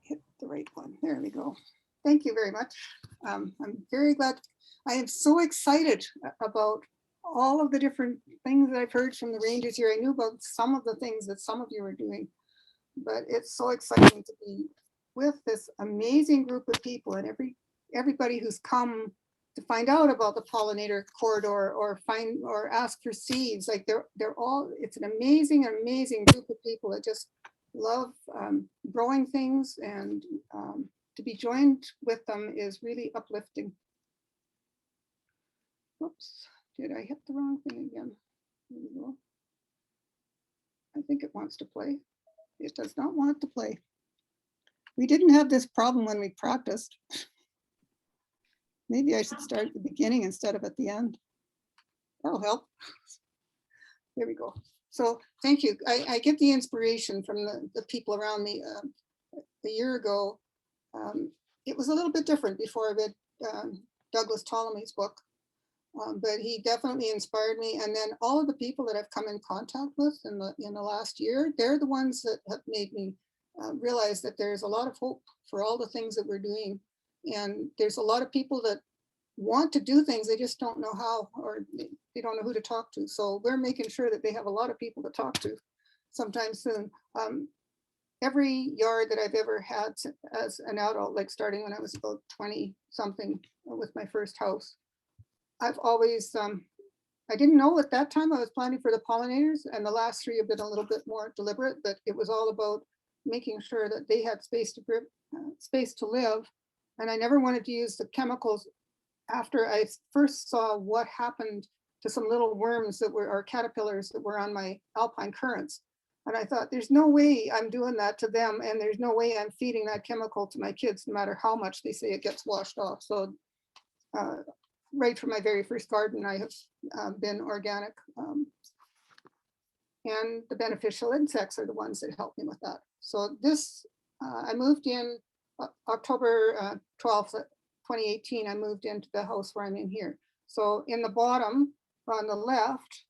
hit the right one. There we go. Thank you very much. I'm very glad. I am so excited about all of the different things that I've heard from the rangers here. I knew about some of the things that some of you are doing, but it's so exciting to be with this amazing group of people, and everybody who's come to find out about the pollinator corridor or ask for seeds. Like they're all, it's an amazing group of people that just love growing things, and to be joined with them is really uplifting. Oops, did I hit the wrong thing again? There we go. I think it wants to play. It does not want it to play. We didn't have this problem when we practiced. Maybe I should start at the beginning instead of at the end. That'll help. There we go. So thank you. I get the inspiration from the people around me. A year ago, it was a little bit different before I read Douglas Ptolemy's book, but he definitely inspired me. And then all of the people that I've come in contact with in the last year, they're the ones that have made me realize that there's a lot of hope for all the things that we're doing. And there's a lot of people that want to do things, they just don't know how, or they don't know who to talk to. So we're making sure that they have a lot of people to talk to sometime soon. Every yard that I've ever had as an adult, like starting when I was about 20 something with my first house, I've always, I didn't know at that time I was planning for the pollinators, and the last three have been a little bit more deliberate, but it was all about making sure that they had space to live. And I never wanted to use the chemicals after I first saw what happened to some little worms that were, or caterpillars that were on my alpine currants. And I thought, there's no way I'm doing that to them, and there's no way I'm feeding that chemical to my kids, no matter how much they say it gets washed off. So right from my very first garden, I have been organic. And the beneficial insects are the ones that help me with that. So this, I moved in October 12th, 2018, I moved into the house where I'm in here. So in the bottom on the left,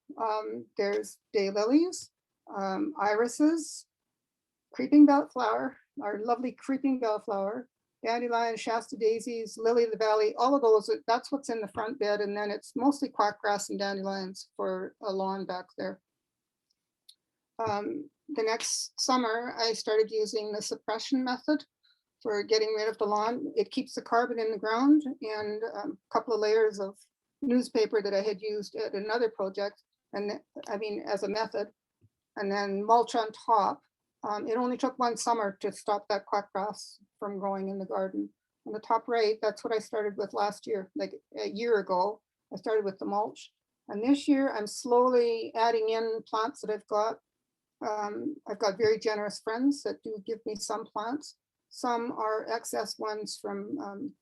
there's daylilies, irises, creeping bellflower, our lovely creeping bellflower, dandelion, Shasta daisies, lily of the valley, all of those, that's what's in the front bed. And then it's mostly quackgrass and dandelions for a lawn back there. The next summer, I started using the suppression method for getting rid of the lawn. It keeps the carbon in the ground, and a couple of layers of newspaper that I had used at another project, and I mean, as a method, and then mulch on top. It only took one summer to stop that quackgrass from growing in the garden. On the top right, that's what I started with last year, like a year ago. I started with the mulch. And this year I'm slowly adding in plants that I've got. I've got very generous friends that do give me some plants. Some are excess ones from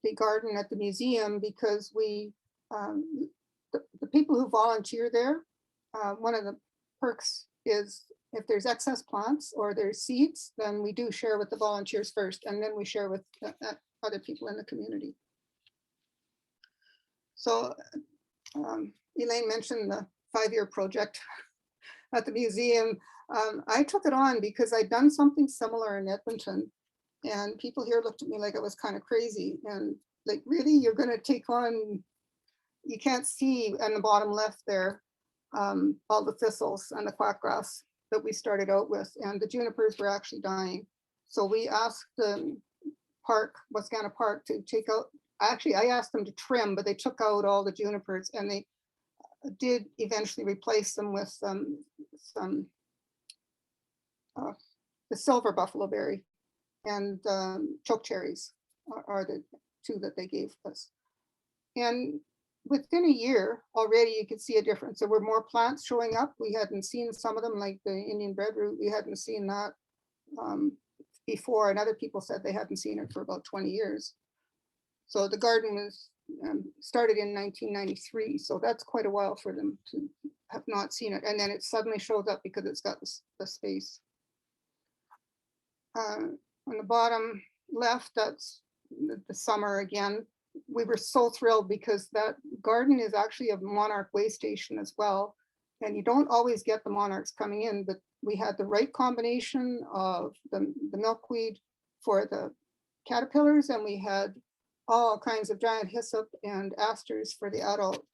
the garden at the museum, because we, the people who volunteer there, one of the perks is if there's excess plants or there's seeds, then we do share with the volunteers first, and then we share with other people in the community. So Elaine mentioned the 5-year project at the museum. I took it on because I'd done something similar in Edmonton, and people here looked at me like I was kind of crazy, and like, really, you're going to take on, you can't see on the bottom left there, all the thistles and the quackgrass that we started out with, and the junipers were actually dying. So we asked the park, Wascana Park, to take out, actually I asked them to trim, but they took out all the junipers, and they did eventually replace them with the silver buffalo berry and choke cherries are the 2 that they gave us. And within a year already, you could see a difference. There were more plants showing up. We hadn't seen some of them, like the Indian breadroot. We hadn't seen that before, and other people said they hadn't seen it for about 20 years. So the garden was started in 1993. So that's quite a while for them to have not seen it. And then it suddenly shows up because it's got the space. On the bottom left, that's the summer again. We were so thrilled because that garden is actually a monarch way station as well. And you don't always get the monarchs coming in, but we had the right combination of the milkweed for the caterpillars, and we had all kinds of giant hyssop and asters for the adult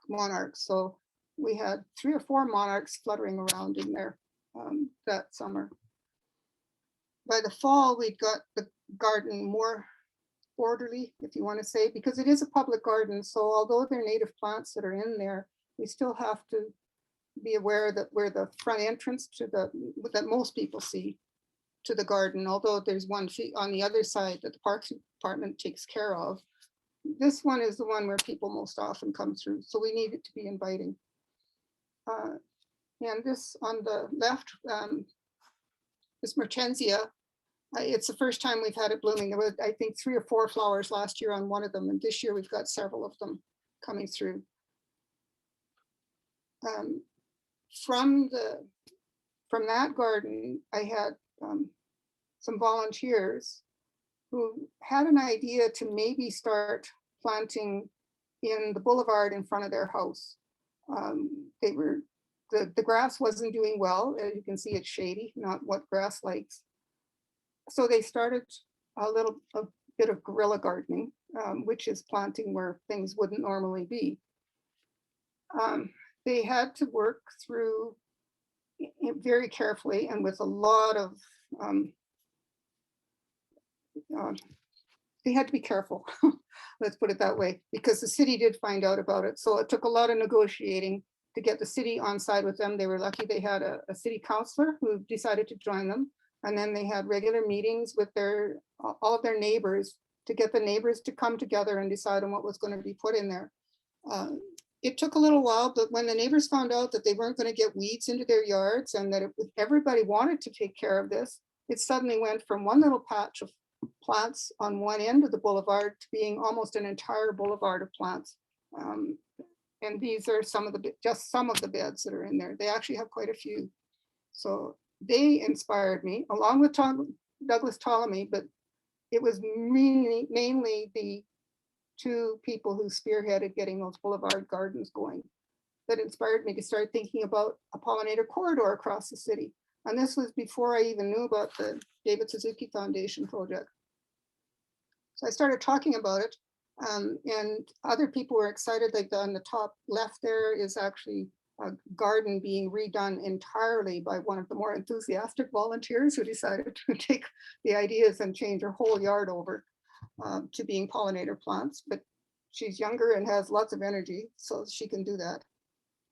monarchs. So we had 3 or 4 monarchs fluttering around in there that summer. By the fall, we'd got the garden more orderly, if you want to say, because it is a public garden. So although they're native plants that are in there, we still have to be aware that we're the front entrance to that most people see to the garden, although there's one on the other side that the Parks Department takes care of. This one is the one where people most often come through, so we need it to be inviting. And this on the left, this Mertensia, it's the first time we've had it blooming. There were, I think, 3 or 4 flowers last year on one of them, and this year we've got several of them coming through. From that garden, I had some volunteers who had an idea to maybe start planting in the boulevard in front of their house. The grass wasn't doing well. As you can see, it's shady, not what grass likes. So they started a bit of guerrilla gardening, which is planting where things wouldn't normally be. They had to work through very carefully and with a lot of, they had to be careful, let's put it that way, because the city did find out about it. So it took a lot of negotiating to get the city on side with them. They were lucky they had a city councillor who decided to join them. And then they had regular meetings with all of their neighbors to get the neighbors to come together and decide on what was going to be put in there. It took a little while, but when the neighbors found out that they weren't going to get weeds into their yards and that everybody wanted to take care of this, it suddenly went from one little patch of plants on one end of the boulevard to being almost an entire boulevard of plants. And these are just some of the beds that are in there. They actually have quite a few. So they inspired me, along with Douglas Ptolemy, but it was mainly the 2 people who spearheaded getting those boulevard gardens going that inspired me to start thinking about a pollinator corridor across the city. And this was before I even knew about the David Suzuki Foundation project. So I started talking about it, and other people were excited. Like on the top left there is actually a garden being redone entirely by one of the more enthusiastic volunteers who decided to take the ideas and change her whole yard over to being pollinator plants. But she's younger and has lots of energy, so she can do that.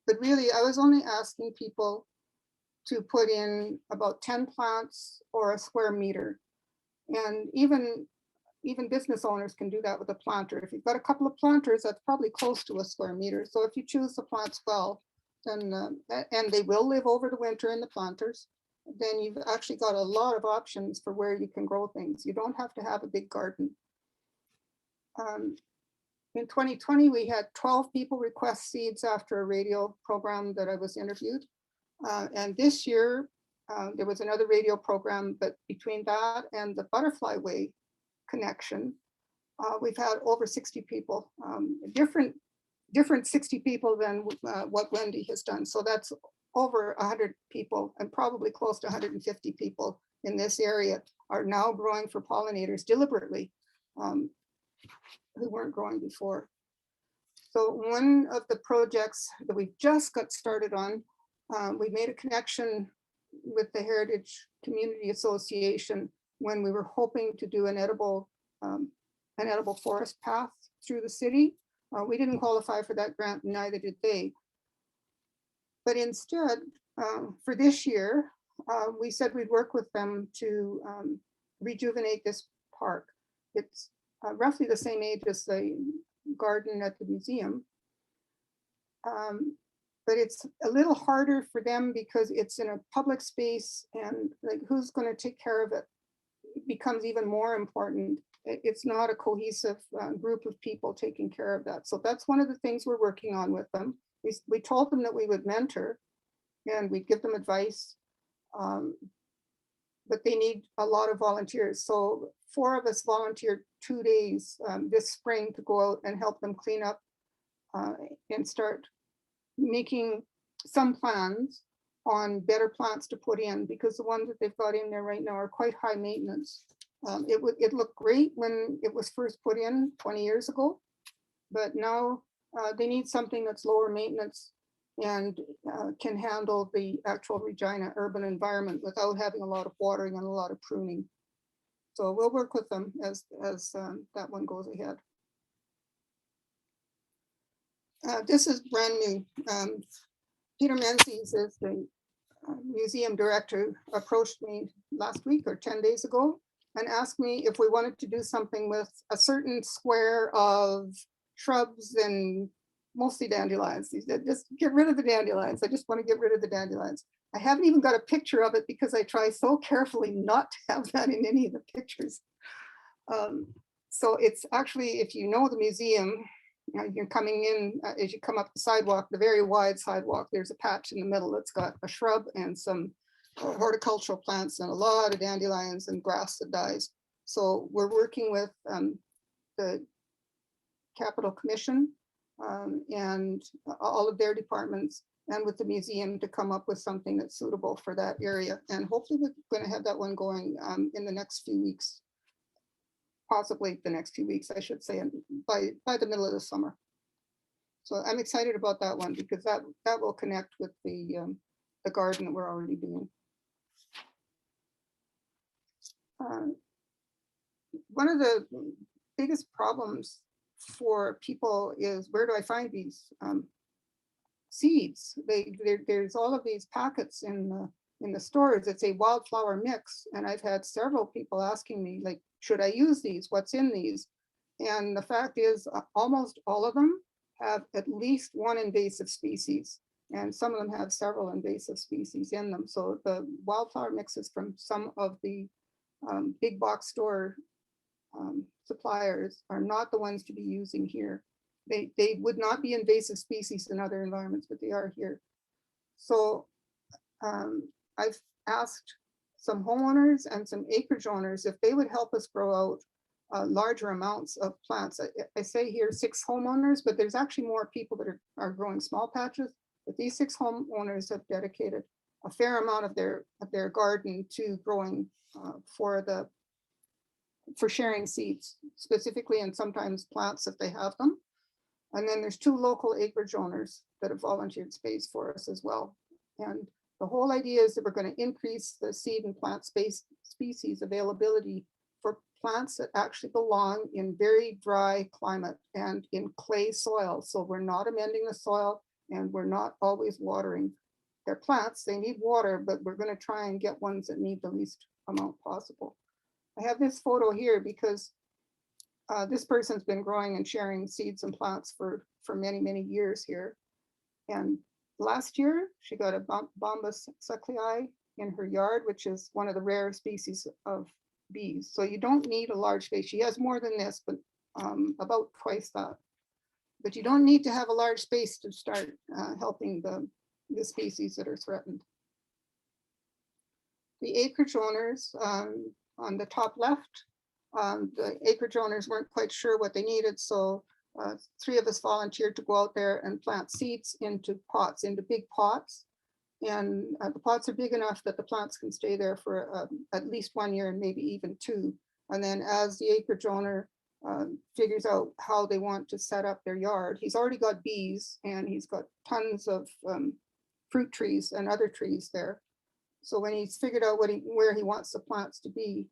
But really, I was only asking people to put in about 10 plants or a square meter. And even business owners can do that with a planter. If you've got a couple of planters, that's probably close to a square meter. So if you choose the plants well, then and they will live over the winter in the planters, then you've actually got a lot of options for where you can grow things. You don't have to have a big garden. In 2020, we had 12 people request seeds after a radio program that I was interviewed. And this year, there was another radio program, but between that and the Butterflyway connection. We've had over 60 people, different 60 people than what Wendy has done. So that's over 100 people, and probably close to 150 people in this area are now growing for pollinators deliberately, who weren't growing before. So one of the projects that we just got started on, we made a connection with the Heritage Community Association when we were hoping to do an edible forest path through the city. We didn't qualify for that grant, neither did they. But instead, for this year, we said we'd work with them to rejuvenate this park. It's roughly the same age as the garden at the museum. But it's a little harder for them because it's in a public space, and like who's going to take care of it becomes even more important. It's not a cohesive group of people taking care of that. So that's one of the things we're working on with them. We told them that we would mentor and we'd give them advice, but they need a lot of volunteers. So 4 of us volunteered 2 days this spring to go out and help them clean up and start making some plans on better plants to put in, because the ones that they've got in there right now are quite high maintenance. It looked great when it was first put in 20 years ago, but now they need something that's lower maintenance and can handle the actual Regina urban environment without having a lot of watering and a lot of pruning. So we'll work with them as that one goes ahead. This is brand new. Peter Menzies is the museum director, approached me last week or 10 days ago and asked me if we wanted to do something with a certain square of shrubs and mostly dandelions. He said, just get rid of the dandelions. I just want to get rid of the dandelions. I haven't even got a picture of it because I try so carefully not to have that in any of the pictures. So it's actually, if you know the museum, you're coming in, as you come up the sidewalk, the very wide sidewalk, there's a patch in the middle that's got a shrub and some horticultural plants and a lot of dandelions and grass that dies. So we're working with the Capital Commission and all of their departments and with the museum to come up with something that's suitable for that area. And hopefully we're going to have that one going in the next few weeks. Possibly the next few weeks, I should say, by the middle of the summer. So I'm excited about that one because that will connect with the garden that we're already doing. One of the biggest problems for people is, where do I find these seeds? There's all of these packets in the stores that say wildflower mix, and I've had several people asking me, like, should I use these? What's in these? And the fact is, almost all of them have at least one invasive species, and some of them have several invasive species in them. So the wildflower mixes from some of the big box store suppliers are not the ones to be using here. They would not be invasive species in other environments, but they are here. So I've asked some homeowners and some acreage owners if they would help us grow out larger amounts of plants. I say here 6 homeowners, but there's actually more people that are growing small patches. But these 6 homeowners have dedicated a fair amount of their garden to growing for sharing seeds specifically, and sometimes plants if they have them. And then there's 2 local acreage owners that have volunteered space for us as well. And the whole idea is that we're going to increase the seed and plant species availability for plants that actually belong in very dry climate and in clay soil. So we're not amending the soil and we're not always watering. They're plants, they need water, but we're going to try and get ones that need the least amount possible. I have this photo here because this person's been growing and sharing seeds and plants for many, many years here. And last year, she got a Bombus sucklei in her yard, which is one of the rare species of bees. So you don't need a large space. She has more than this, but about twice that. But you don't need to have a large space to start helping the species that are threatened. The acreage owners on the top left The acreage owners weren't quite sure what they needed, so 3 of us volunteered to go out there and plant seeds into pots, into big pots. And the pots are big enough that the plants can stay there for at least 1 year and maybe even 2. And then as the acreage owner figures out how they want to set up their yard, he's already got bees and he's got tons of fruit trees and other trees there. So when he's figured out where he wants the plants to be,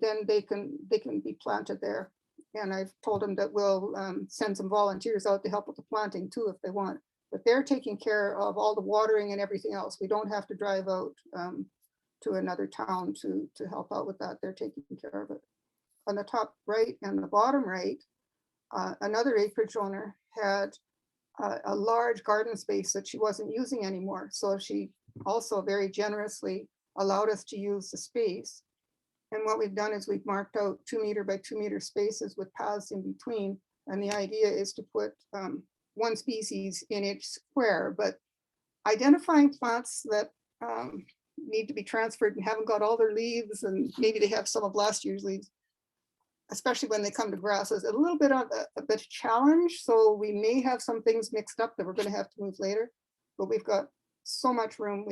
then they can be planted there. And I've told him that we'll send some volunteers out to help with the planting too if they want. But they're taking care of all the watering and everything else. We don't have to drive out to another town to help out with that. They're taking care of it. On the top right and the bottom right, another acreage owner had a large garden space that she wasn't using anymore. So she also very generously allowed us to use the space. And what we've done is we've marked out 2 meter by 2 meter spaces with paths in between. And the idea is to put 1 species in each square, but identifying plants that need to be transferred and haven't got all their leaves, and maybe they have some of last year's leaves, especially when they come to grass, is a little bit of a bit of challenge. So we may have some things mixed up that we're going to have to move later, but we've got so much room.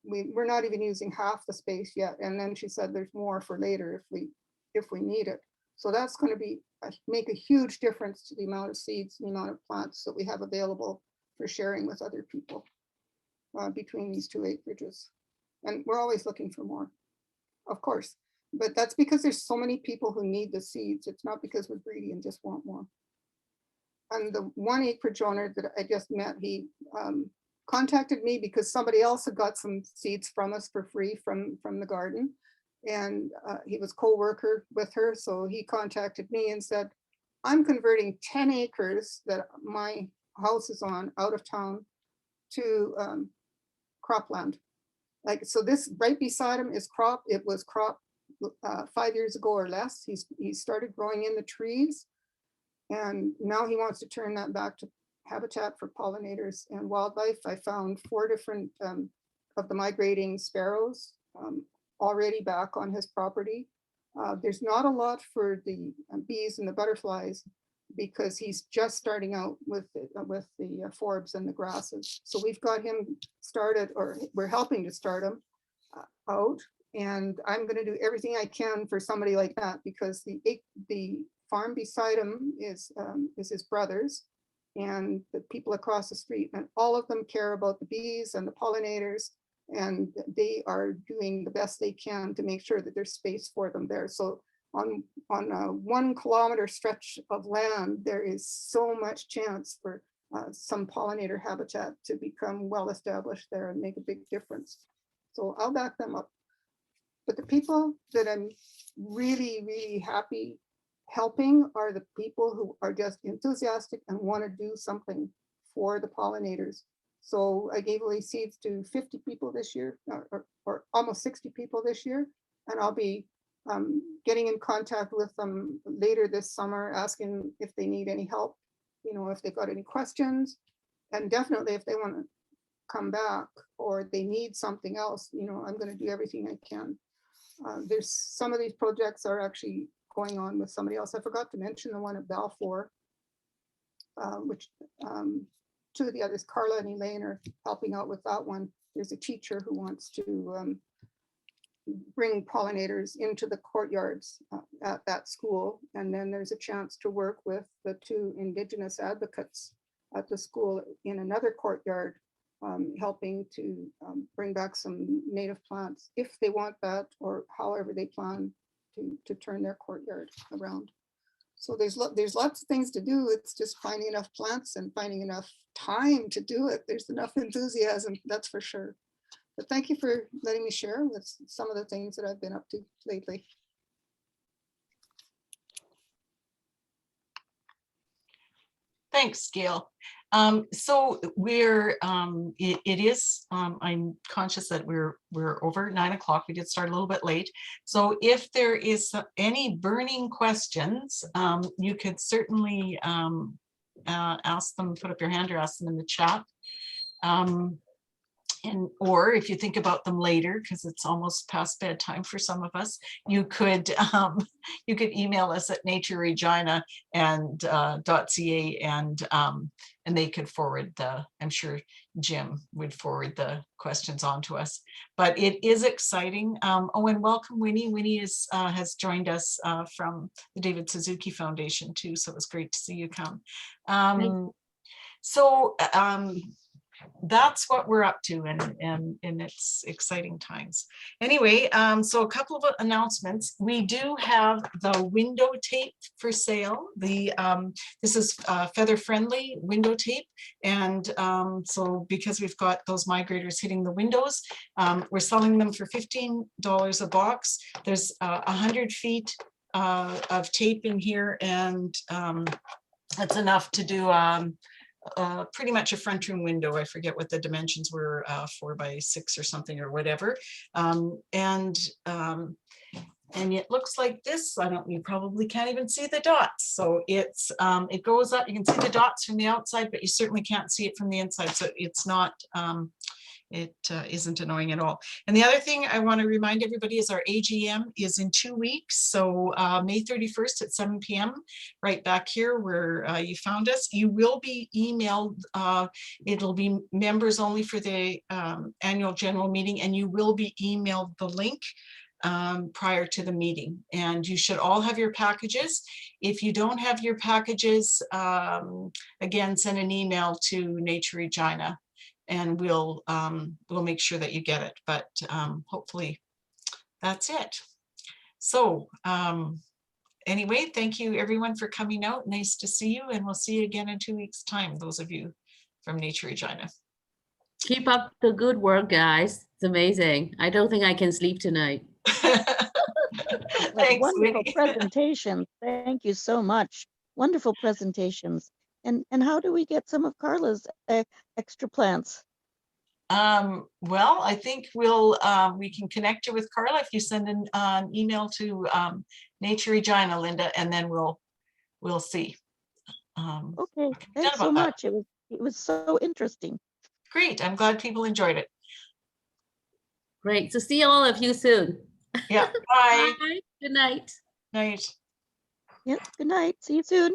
We're not even using half the space yet. And then she said there's more for later if we need it. So that's going to make a huge difference to the amount of seeds and the amount of plants that we have available for sharing with other people between these 2 acreages. And we're always looking for more, of course. But that's because there's so many people who need the seeds. It's not because we're greedy and just want more. And the 1 acreage owner that I just met, he contacted me because somebody else had got some seeds from us for free from the garden. And he was co-worker with her. So he contacted me and said, I'm converting 10 acres that my house is on out of town to cropland. Like, so this right beside him is crop. It was crop 5 years ago or less. He started growing in the trees. And now he wants to turn that back to habitat for pollinators and wildlife. I found 4 different of the migrating sparrows already back on his property. There's not a lot for the bees and the butterflies because he's just starting out with the forbs and the grasses. So we've got him started, or we're helping to start him out. And I'm going to do everything I can for somebody like that because the farm beside him is his brother's and the people across the street, and all of them care about the bees and the pollinators, and they are doing the best they can to make sure that there's space for them there. So on a 1 kilometer stretch of land, there is so much chance for some pollinator habitat to become well established there and make a big difference. So I'll back them up. But the people that I'm really, really happy helping are the people who are just enthusiastic and want to do something for the pollinators. So I gave away seeds to 50 people this year, or almost 60 people this year. And I'll be getting in contact with them later this summer, asking if they need any help, if they've got any questions, and definitely if they want to come back or they need something else, I'm going to do everything I can. There's some of these projects are actually going on with somebody else. I forgot to mention the one at Balfour, which 2 of the others, Carla and Elaine, are helping out with that one. There's a teacher who wants to bring pollinators into the courtyards at that school. And then there's a chance to work with the 2 Indigenous advocates at the school in another courtyard, helping to bring back some native plants if they want that, or however they plan to turn their courtyard around. So there's lots of things to do. It's just finding enough plants and finding enough time to do it. There's enough enthusiasm, that's for sure. But thank you for letting me share with some of the things that I've been up to lately. Thanks, Gail. So we're it is I'm conscious that we're over 9 o'clock. We did start a little bit late. So if there is any burning questions, you could certainly ask them, put up your hand or ask them in the chat. or if you think about them later, because it's almost past bedtime for some of us, you could email us at Nature Regina and .ca, and they could forward I'm sure Jim would forward the questions on to us. But it is exciting. Oh, and welcome Winnie. Winnie has joined us from the David Suzuki Foundation too, so it was great to see you come. That's what we're up to, and it's exciting times. Anyway, so a couple of announcements. We do have the window tape for sale. This is feather friendly window tape, and so because we've got those migrators hitting the windows, we're selling them for $15 a box. There's 100 feet of tape in here, and that's enough to do pretty much a front room window. I forget what the dimensions were, 4 by 6 or something or whatever. And it looks like this. You probably can't even see the dots. So it goes up. You can see the dots from the outside, but you certainly can't see it from the inside. So it's not, it isn't annoying at all. And the other thing I want to remind everybody is our AGM is in 2 weeks. So May 31st at 7 p.m. right back here where you found us. You will be emailed. It'll be members only for the annual general meeting, and you will be emailed the link prior to the meeting. And you should all have your packages. If you don't have your packages, again, send an email to Nature Regina, and we'll make sure that you get it. But hopefully that's it. So anyway, thank you everyone for coming out. Nice to see you, and we'll see you again in 2 weeks' time, those of you from Nature Regina. Keep up the good work, guys. It's amazing. I don't think I can sleep tonight. Thanks, wonderful Winnie. presentation. Thank you so much. Wonderful presentations. And how do we get some of Carla's extra plants? Well, I think we can connect you with Carla if you send an email to Nature Regina, Linda, and then we'll see. Okay, thanks so much. It was so interesting. Great. I'm glad people enjoyed it. Great. So see all of you soon. Yeah. Bye. Bye. Good night. Night. Yep. Good night. See you soon.